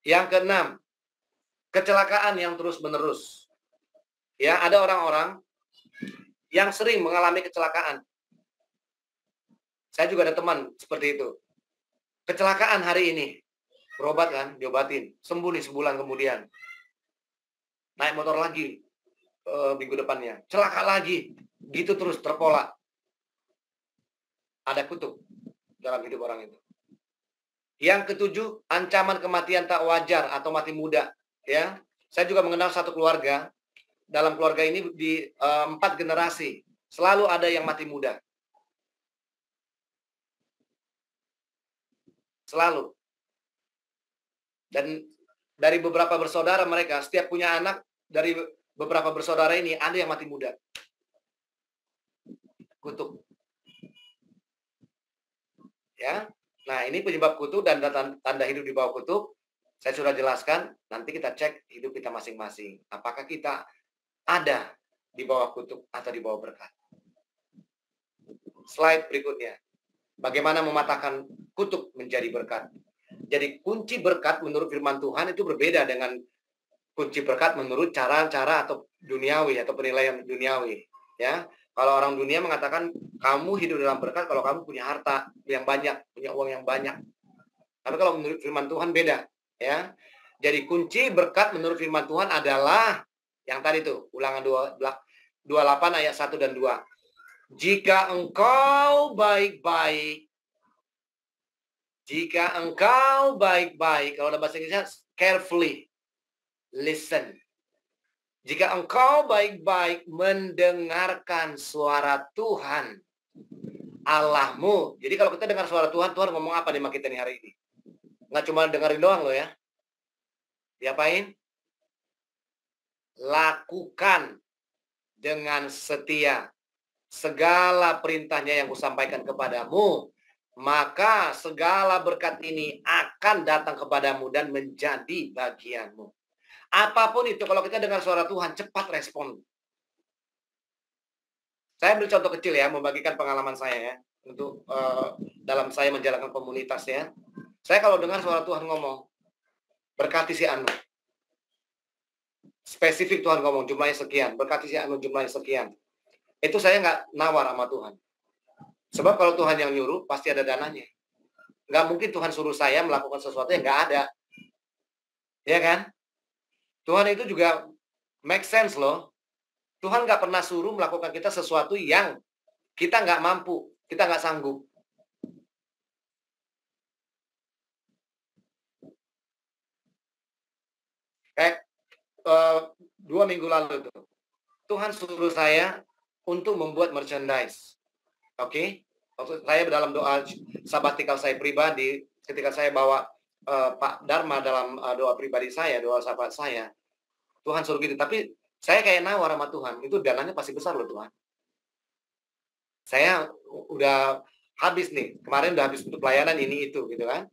Yang keenam, kecelakaan yang terus-menerus. Ya, ada orang-orang yang sering mengalami kecelakaan. Saya juga ada teman seperti itu. Kecelakaan hari ini, berobat kan, diobatin, sembuh nih sebulan kemudian. Naik motor lagi minggu depannya, celaka lagi, gitu terus terpola. Ada kutuk dalam hidup orang itu. Yang ketujuh, ancaman kematian tak wajar atau mati muda. Ya, saya juga mengenal satu keluarga. Dalam keluarga ini di 4 generasi selalu ada yang mati muda. Selalu. Dan dari beberapa bersaudara mereka, setiap punya anak, dari beberapa bersaudara ini ada yang mati muda. Kutuk. Ya. Nah, ini penyebab kutuk dan tanda hidup di bawah kutuk. Saya sudah jelaskan, nanti kita cek hidup kita masing-masing. Apakah kita ada di bawah kutuk atau di bawah berkat. Slide berikutnya. Bagaimana mematahkan kutuk menjadi berkat. Jadi kunci berkat menurut firman Tuhan itu berbeda dengan kunci berkat menurut cara-cara atau duniawi atau penilaian duniawi. Ya. Kalau orang dunia mengatakan kamu hidup dalam berkat kalau kamu punya harta yang banyak, punya uang yang banyak. Tapi kalau menurut firman Tuhan beda, ya. Jadi kunci berkat menurut firman Tuhan adalah yang tadi tuh, Ulangan 28 ayat 1 dan 2. Jika engkau baik-baik, kalau dalam bahasa Inggrisnya carefully listen. Jika engkau baik-baik mendengarkan suara Tuhan Allahmu. Jadi kalau kita dengar suara Tuhan, Tuhan ngomong apa nih sama kita nih hari ini? Nggak cuma dengerin doang loh ya. Diapain? Lakukan dengan setia segala perintahnya yang kusampaikan kepadamu. Maka segala berkat ini akan datang kepadamu dan menjadi bagianmu. Apapun itu, kalau kita dengar suara Tuhan, cepat respon. Saya ambil contoh kecil ya, membagikan pengalaman saya ya, untuk dalam saya menjalankan komunitas ya. Saya kalau dengar suara Tuhan ngomong, berkati si Anu. spesifik Tuhan ngomong jumlahnya sekian, berkati si anu jumlahnya sekian. Itu saya nggak nawar sama Tuhan. Sebab kalau Tuhan yang nyuruh, pasti ada dananya. Nggak mungkin Tuhan suruh saya melakukan sesuatu yang nggak ada. Ya kan? Tuhan itu juga make sense loh. Tuhan nggak pernah suruh melakukan kita sesuatu yang kita nggak mampu, kita nggak sanggup. Kayak 2 minggu lalu tuh, Tuhan suruh saya untuk membuat merchandise. Oke? Waktu saya dalam doa sabatikal saya pribadi, ketika saya bawa Pak Dharma dalam doa pribadi saya, doa sahabat saya, Tuhan suruh gitu. Tapi saya kayak nawar sama Tuhan, itu dananya pasti besar loh Tuhan. Saya udah habis nih, kemarin udah habis untuk pelayanan ini itu gitu kan.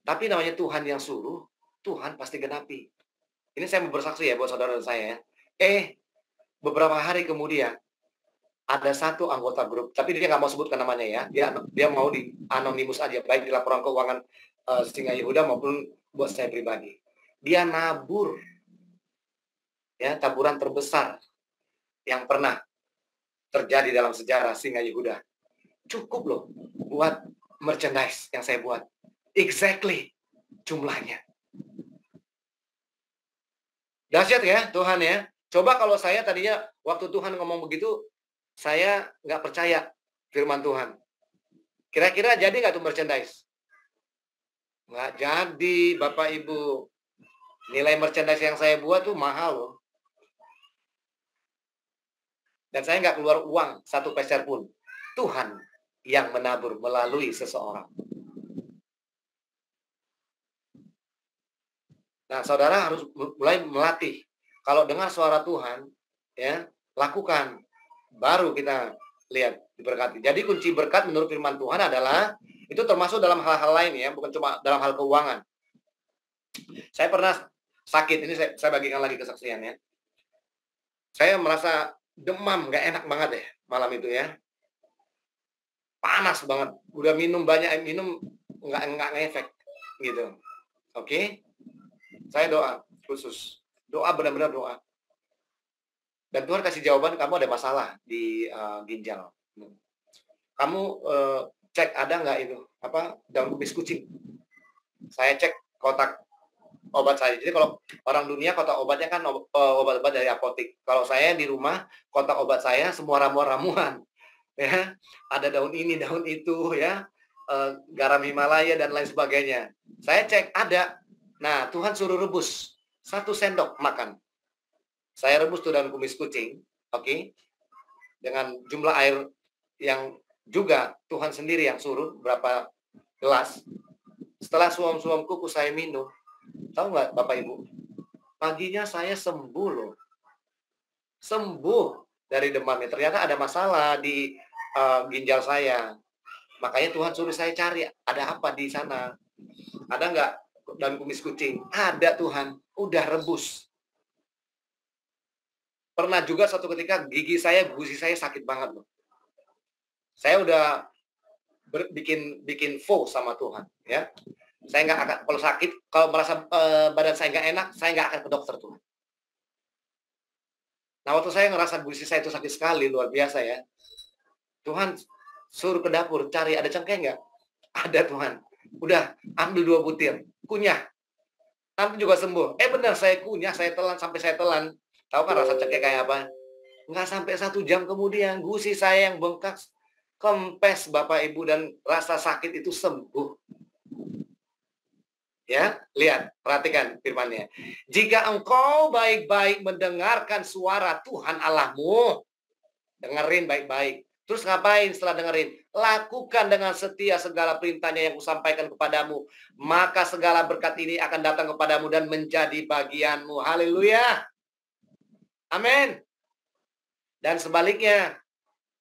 Tapi namanya Tuhan yang suruh, Tuhan pasti genapi. Ini saya mau bersaksi ya buat saudara saya. Beberapa hari kemudian, ada satu anggota grup, tapi dia nggak mau sebutkan namanya ya. Dia mau di anonimus aja, baik di laporan keuangan Singa Yehuda maupun buat saya pribadi. Dia nabur, ya taburan terbesar yang pernah terjadi dalam sejarah Singa Yehuda. Cukup loh buat merchandise yang saya buat. Exactly jumlahnya. Dahsyat ya Tuhan ya. Coba kalau saya tadinya waktu Tuhan ngomong begitu, saya nggak percaya firman Tuhan. Kira-kira jadi nggak tuh merchandise? Nggak jadi, Bapak Ibu. Nilai merchandise yang saya buat tuh mahal loh. Dan saya nggak keluar uang 1 peser pun. Tuhan yang menabur melalui seseorang. Nah, saudara harus mulai melatih. Kalau dengar suara Tuhan, ya lakukan. Baru kita lihat diberkati. Jadi kunci berkat menurut firman Tuhan adalah, itu termasuk dalam hal-hal lain ya, bukan cuma dalam hal keuangan. Saya pernah sakit, ini saya bagikan lagi kesaksiannya. Saya merasa demam, nggak enak banget ya malam itu ya. Panas banget, udah minum banyak, minum nggak ngefek gitu. Oke? Saya doa khusus, doa benar-benar doa. Dan Tuhan kasih jawaban, kamu ada masalah di ginjal. Kamu cek ada nggak itu daun kubis kucing. Saya cek kotak obat saya. Jadi kalau orang dunia kotak obatnya kan obat-obat dari apotik. Kalau saya di rumah kotak obat saya semua ramuan-ramuan. Ya, ada daun ini, daun itu, ya, garam Himalaya dan lain sebagainya. Saya cek ada. Nah, Tuhan suruh rebus 1 sendok makan. Saya rebus tuh daun kumis kucing, oke? Dengan jumlah air yang juga Tuhan sendiri yang suruh berapa gelas. Setelah suam-suam kuku saya minum, tahu nggak Bapak Ibu? Paginya saya sembuh loh. Sembuh dari demamnya. Ternyata ada masalah di ginjal saya. Makanya Tuhan suruh saya cari, ada apa di sana? Ada nggak daun kumis kucing? Ada Tuhan, udah rebus. Pernah juga suatu ketika gusi saya sakit banget loh. Saya udah bikin faux sama Tuhan, ya. Saya nggak akan, kalau sakit, kalau merasa badan saya nggak enak, saya nggak akan ke dokter Tuhan. Nah, waktu saya ngerasa gusi saya itu sakit sekali, luar biasa ya. Tuhan suruh ke dapur, cari ada cengkeh nggak? Ada Tuhan. Udah, ambil 2 butir, kunyah. Nanti juga sembuh. Benar, saya kunyah, saya telan, sampai saya telan. Tahu kan rasa cengkeh kayak apa? Nggak sampai 1 jam kemudian, gusi saya yang bengkak, kempes Bapak Ibu, dan rasa sakit itu sembuh. Ya, lihat, perhatikan firman-Nya. Jika engkau baik-baik mendengarkan suara Tuhan Allahmu, dengerin baik-baik. Terus ngapain setelah dengerin? Lakukan dengan setia segala perintahnya yang kusampaikan kepadamu. Maka segala berkat ini akan datang kepadamu dan menjadi bagianmu. Haleluya. Amin. Dan sebaliknya,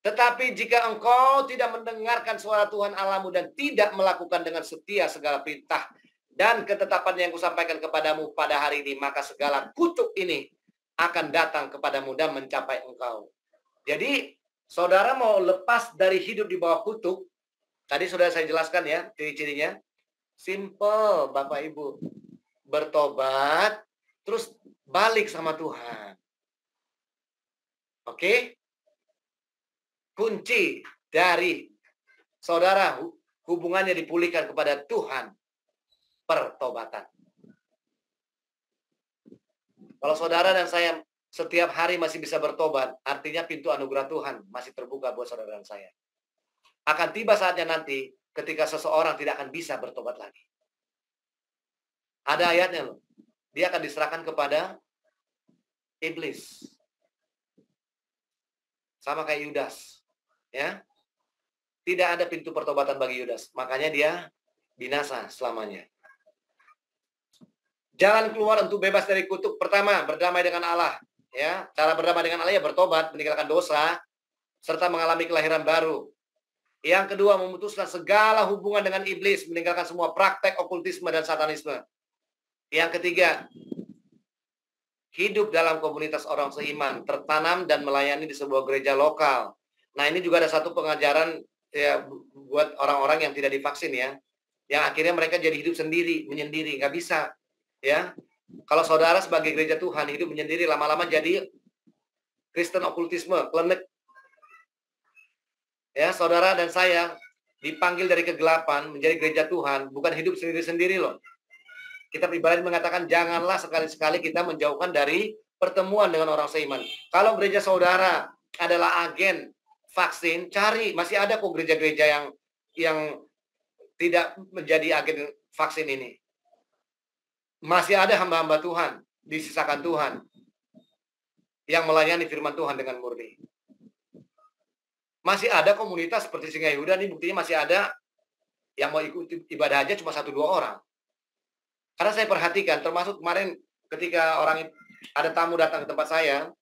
tetapi jika engkau tidak mendengarkan suara Tuhan Allahmu dan tidak melakukan dengan setia segala perintah dan ketetapan yang kusampaikan kepadamu pada hari ini, maka segala kutuk ini akan datang kepadamu dan mencapai engkau. Jadi, saudara mau lepas dari hidup di bawah kutuk, tadi sudah saya jelaskan ya, ciri-cirinya. Simple, Bapak Ibu. Bertobat, terus balik sama Tuhan. Oke? Kunci dari saudara hubungannya dipulihkan kepada Tuhan, pertobatan. Kalau saudara dan saya setiap hari masih bisa bertobat, artinya pintu anugerah Tuhan masih terbuka buat saudara dan saya. Akan tiba saatnya nanti ketika seseorang tidak akan bisa bertobat lagi. Ada ayatnya loh. Dia akan diserahkan kepada iblis. Sama kayak Yudas. Ya. Tidak ada pintu pertobatan bagi Yudas. Makanya dia binasa selamanya. Jalan keluar untuk bebas dari kutuk. Pertama, berdamai dengan Allah. Ya, cara berdamai dengan Allah ya bertobat, meninggalkan dosa, serta mengalami kelahiran baru. Yang kedua, memutuskan segala hubungan dengan iblis, meninggalkan semua praktek okultisme dan satanisme. Yang ketiga, hidup dalam komunitas orang seiman, tertanam dan melayani di sebuah gereja lokal. Nah, ini juga ada satu pengajaran ya buat orang-orang yang tidak divaksin ya. Yang akhirnya mereka jadi hidup sendiri, menyendiri, nggak bisa. Ya, kalau saudara sebagai gereja Tuhan hidup menyendiri, lama-lama jadi Kristen okultisme, klenik. Ya, saudara dan saya dipanggil dari kegelapan menjadi gereja Tuhan, bukan hidup sendiri-sendiri loh. Kita pribadi mengatakan janganlah sekali-sekali kita menjauhkan dari pertemuan dengan orang seiman. Kalau gereja saudara adalah agen vaksin, cari, masih ada kok gereja-gereja yang tidak menjadi agen vaksin ini. Masih ada hamba-hamba Tuhan, disisakan Tuhan, yang melayani firman Tuhan dengan murni. Masih ada komunitas seperti Singa Yehuda, ini buktinya masih ada yang mau ikut ibadah aja cuma 1-2 orang. Karena saya perhatikan, termasuk kemarin ketika ada tamu datang ke tempat saya,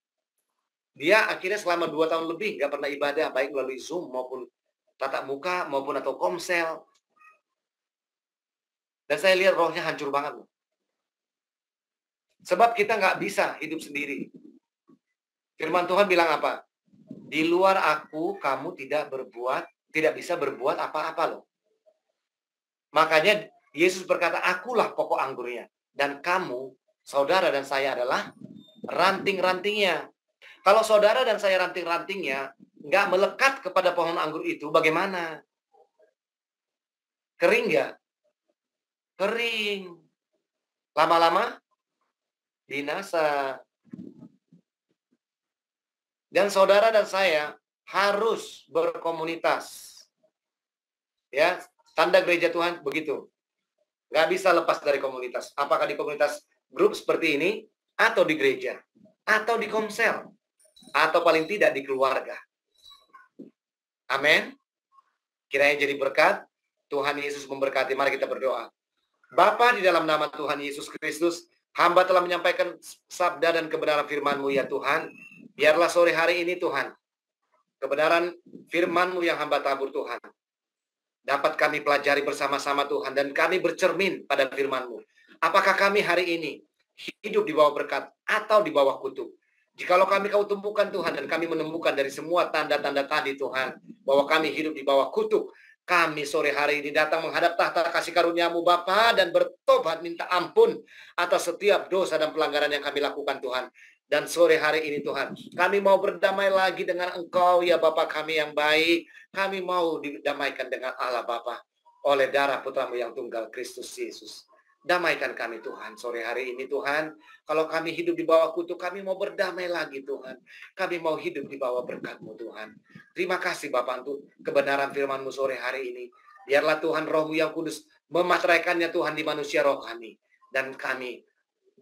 dia akhirnya selama 2 tahun lebih nggak pernah ibadah, baik melalui Zoom maupun tatap muka, maupun atau komsel. Dan saya lihat rohnya hancur banget. Sebab kita nggak bisa hidup sendiri. Firman Tuhan bilang apa? Di luar aku, kamu tidak bisa berbuat apa-apa loh. Makanya Yesus berkata, akulah pokok anggurnya. Dan kamu, saudara dan saya adalah ranting-rantingnya. Kalau saudara dan saya ranting-rantingnya, nggak melekat kepada pohon anggur itu, bagaimana? Kering nggak? Kering. Lama-lama binasa. Dan saudara dan saya harus berkomunitas. Ya, tanda gereja Tuhan begitu. Nggak bisa lepas dari komunitas. Apakah di komunitas grup seperti ini, atau di gereja, atau di komsel, atau paling tidak di keluarga. Amin. Kiranya jadi berkat. Tuhan Yesus memberkati. Mari kita berdoa. Bapa, di dalam nama Tuhan Yesus Kristus, hamba telah menyampaikan sabda dan kebenaran firman-Mu ya Tuhan. Biarlah sore hari ini Tuhan, kebenaran firman-Mu yang hamba tabur Tuhan, dapat kami pelajari bersama-sama Tuhan, dan kami bercermin pada firman-Mu. Apakah kami hari ini hidup di bawah berkat atau di bawah kutuk? Jikalau Kau tumbuhkan Tuhan, dan kami menemukan dari semua tanda-tanda tadi Tuhan, bahwa kami hidup di bawah kutuk, kami sore hari ini datang menghadap tahta kasih karunia-Mu Bapa, dan bertobat minta ampun atas setiap dosa dan pelanggaran yang kami lakukan Tuhan. Dan sore hari ini Tuhan, kami mau berdamai lagi dengan Engkau ya Bapa kami yang baik. Kami mau didamaikan dengan Allah Bapa oleh darah Putra-Mu yang tunggal, Kristus Yesus. Damaikan kami Tuhan sore hari ini Tuhan. Kalau kami hidup di bawah kutuk, kami mau berdamai lagi Tuhan. Kami mau hidup di bawah berkat-Mu Tuhan. Terima kasih Bapa untuk kebenaran firman-Mu sore hari ini. Biarlah Tuhan Roh-Mu yang kudus memateraikannya Tuhan di manusia roh kami. Dan kami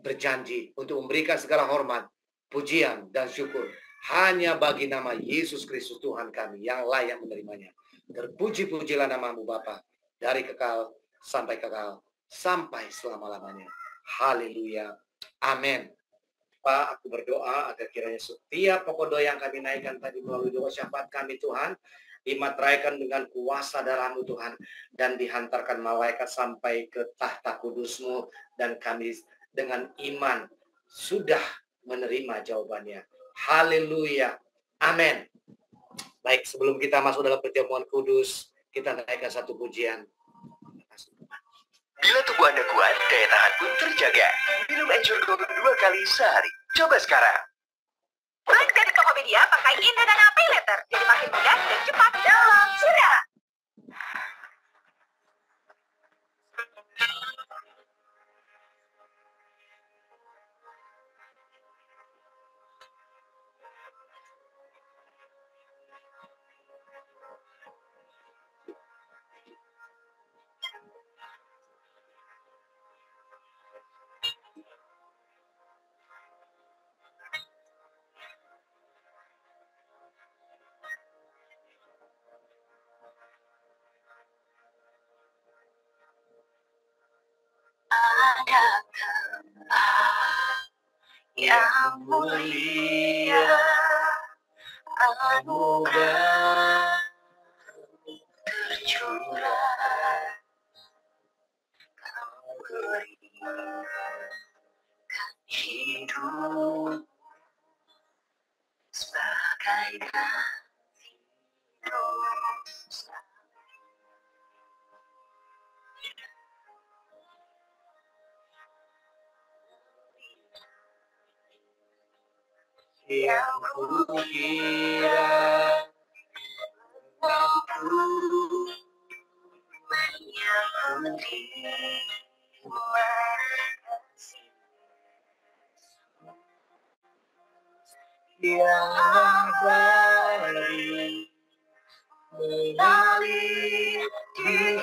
berjanji untuk memberikan segala hormat, pujian, dan syukur hanya bagi nama Yesus Kristus Tuhan kami yang layak menerimanya. Terpuji-pujilah nama-Mu Bapa dari kekal sampai kekal, sampai selama-lamanya. Haleluya. Amin. Pak, aku berdoa agar kiranya setiap pokok doa yang kami naikkan tadi melalui doa syafaat kami Tuhan, dimateraikan dengan kuasa darah-Mu Tuhan, dan dihantarkan malaikat sampai ke tahta kudus-Mu, dan kami dengan iman sudah menerima jawabannya. Haleluya. Amin. Baik, sebelum kita masuk dalam perjamuan kudus, kita naikkan satu pujian. Bila tubuh Anda kuat daya tahan pun terjaga. Minum Ensure Gold 2 kali sehari. Coba sekarang. Belanja di Tokopedia pakai Indodana Pay Later. Jadi makin mudah dan cepat dalam segera. Yang mulia anugerah tercurah, Kau berikan hidup sebagai kasih dosa. Yang kukira mampu menyakiti kasih yang abadi mengalir di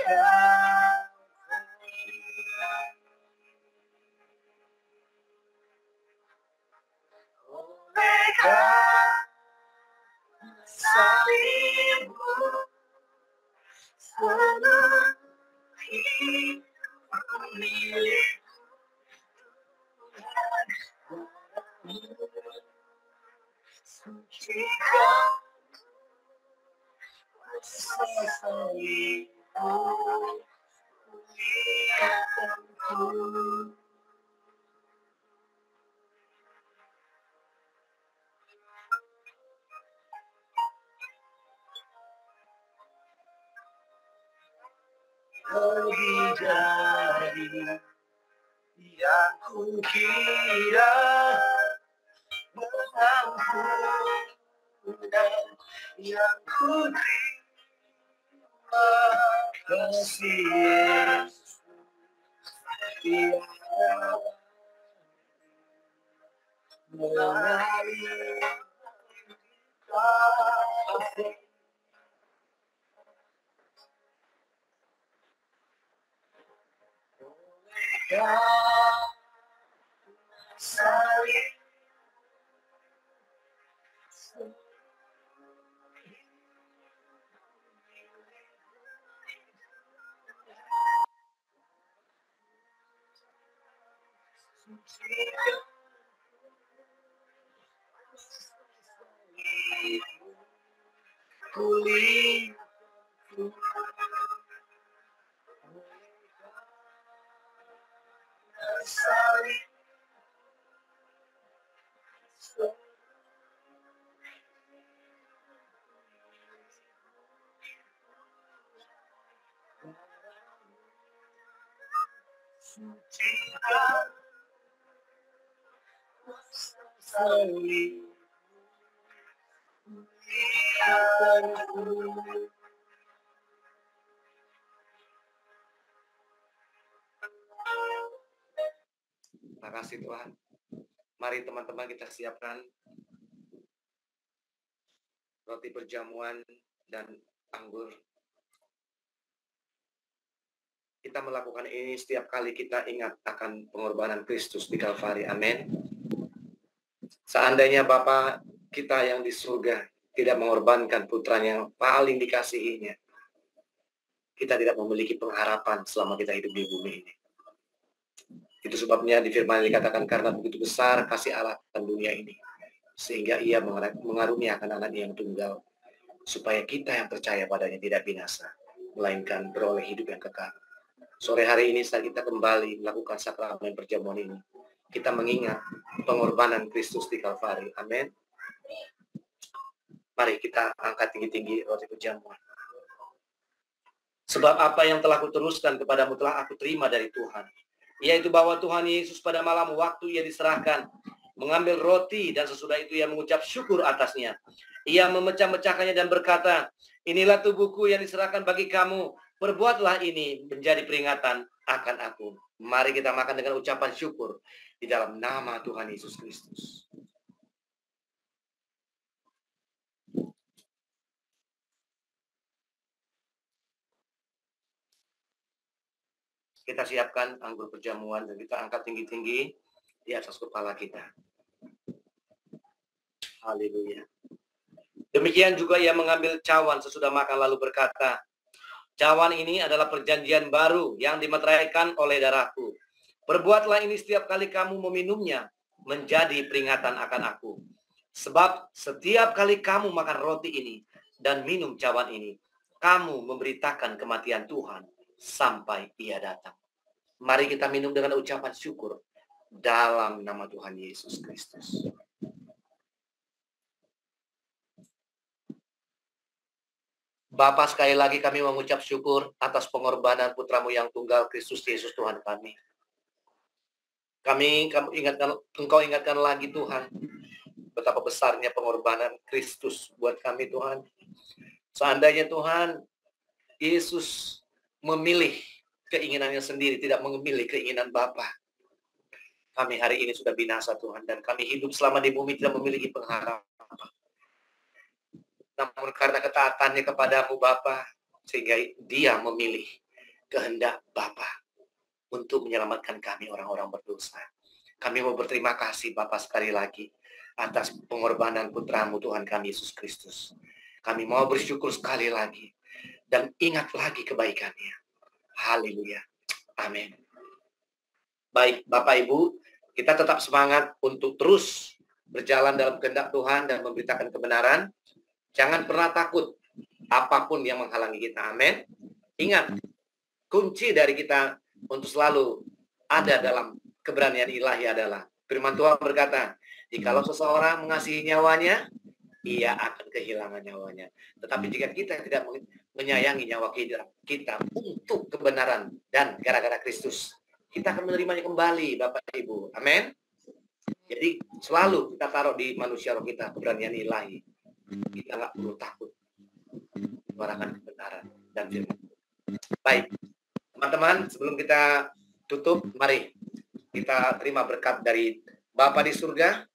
salibmu seluruh hidup milik Tuhan. Sucikan kuasa salibmu, muliakanku. Lebih dari yang kukira mampu dan yang kuterima, kasih Yesus yang mengalir kasih. Salib pulih salib sucikan salib muliakanku. Terima kasih Tuhan. Mari teman-teman kita siapkan roti perjamuan dan anggur. Kita melakukan ini setiap kali kita ingat akan pengorbanan Kristus di Kalvari. Amin. Seandainya Bapa kita yang di surga tidak mengorbankan putranya yang paling dikasihinya, kita tidak memiliki pengharapan selama kita hidup di bumi ini. Itu sebabnya di firman dikatakan karena begitu besar kasih Allah akan dunia ini, sehingga ia mengaruniakan anaknya yang tunggal, supaya kita yang percaya padanya tidak binasa, melainkan beroleh hidup yang kekal. Sore hari ini saat kita kembali melakukan sakramen perjamuan ini, kita mengingat pengorbanan Kristus di Kalvari. Amin. Mari kita angkat tinggi-tinggi roti perjamuan. Sebab apa yang telah kuteruskan kepadamu telah aku terima dari Tuhan, yaitu bahwa Tuhan Yesus pada malam waktu ia diserahkan, mengambil roti dan sesudah itu ia mengucap syukur atasnya. Ia memecah-mecahkannya dan berkata, inilah tubuhku yang diserahkan bagi kamu, perbuatlah ini menjadi peringatan akan aku. Mari kita makan dengan ucapan syukur di dalam nama Tuhan Yesus Kristus. Kita siapkan anggur perjamuan dan kita angkat tinggi-tinggi di atas kepala kita. Haleluya. Demikian juga ia mengambil cawan sesudah makan lalu berkata, cawan ini adalah perjanjian baru yang dimeteraikan oleh darahku. Perbuatlah ini setiap kali kamu meminumnya menjadi peringatan akan aku. Sebab setiap kali kamu makan roti ini dan minum cawan ini, kamu memberitakan kematian Tuhan sampai ia datang. Mari kita minum dengan ucapan syukur dalam nama Tuhan Yesus Kristus. Bapa, sekali lagi kami mengucap syukur atas pengorbanan putramu yang tunggal, Kristus Yesus Tuhan kami. Engkau ingatkan lagi Tuhan, betapa besarnya pengorbanan Kristus buat kami Tuhan. Seandainya Tuhan Yesus memilih keinginannya sendiri, tidak memilih keinginan Bapa, kami hari ini sudah binasa Tuhan, dan kami hidup selama di bumi tidak memiliki pengharapan. Namun karena ketaatannya kepadamu Bapa, sehingga dia memilih kehendak Bapa untuk menyelamatkan kami orang-orang berdosa. Kami mau berterima kasih Bapa sekali lagi atas pengorbanan putramu Tuhan kami Yesus Kristus. Kami mau bersyukur sekali lagi dan ingat lagi kebaikannya. Haleluya. Amin. Baik, Bapak Ibu, kita tetap semangat untuk terus berjalan dalam kehendak Tuhan dan memberitakan kebenaran. Jangan pernah takut apapun yang menghalangi kita. Amin. Ingat, kunci dari kita untuk selalu ada dalam keberanian ilahi adalah firman Tuhan berkata, jikalau seseorang mengasihi nyawanya, ia akan kehilangan nyawanya. Tetapi jika kita tidak menyayangi nyawa kita untuk kebenaran dan gara-gara Kristus, kita akan menerimanya kembali, Bapak Ibu. Amin. Jadi selalu kita taruh di manusia roh kita keberanian ilahi. Kita nggak perlu takut menyuarakan kebenaran dan firman. Baik, teman-teman, sebelum kita tutup, mari kita terima berkat dari Bapa di surga.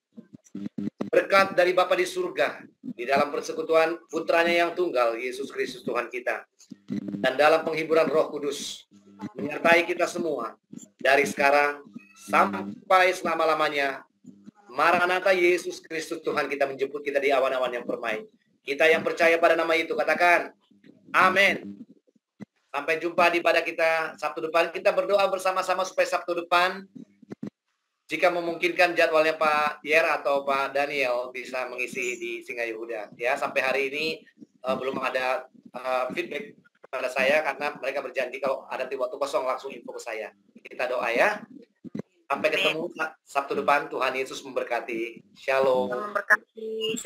Berkat dari Bapa di surga di dalam persekutuan putranya yang tunggal, Yesus Kristus Tuhan kita, dan dalam penghiburan Roh Kudus menyertai kita semua dari sekarang sampai selama-lamanya. Maranatha, Yesus Kristus Tuhan kita menjemput kita di awan-awan yang permai. Kita yang percaya pada nama itu katakan amin. Sampai jumpa di ibadah kita Sabtu depan. Kita berdoa bersama-sama supaya Sabtu depan, jika memungkinkan jadwalnya Pak Yer atau Pak Daniel bisa mengisi di Singa Yehuda. Ya, sampai hari ini belum ada feedback kepada saya karena mereka berjanji kalau ada waktu kosong langsung info ke saya. Kita doa ya. Sampai ketemu Sabtu depan. Tuhan Yesus memberkati. Shalom. Memberkati.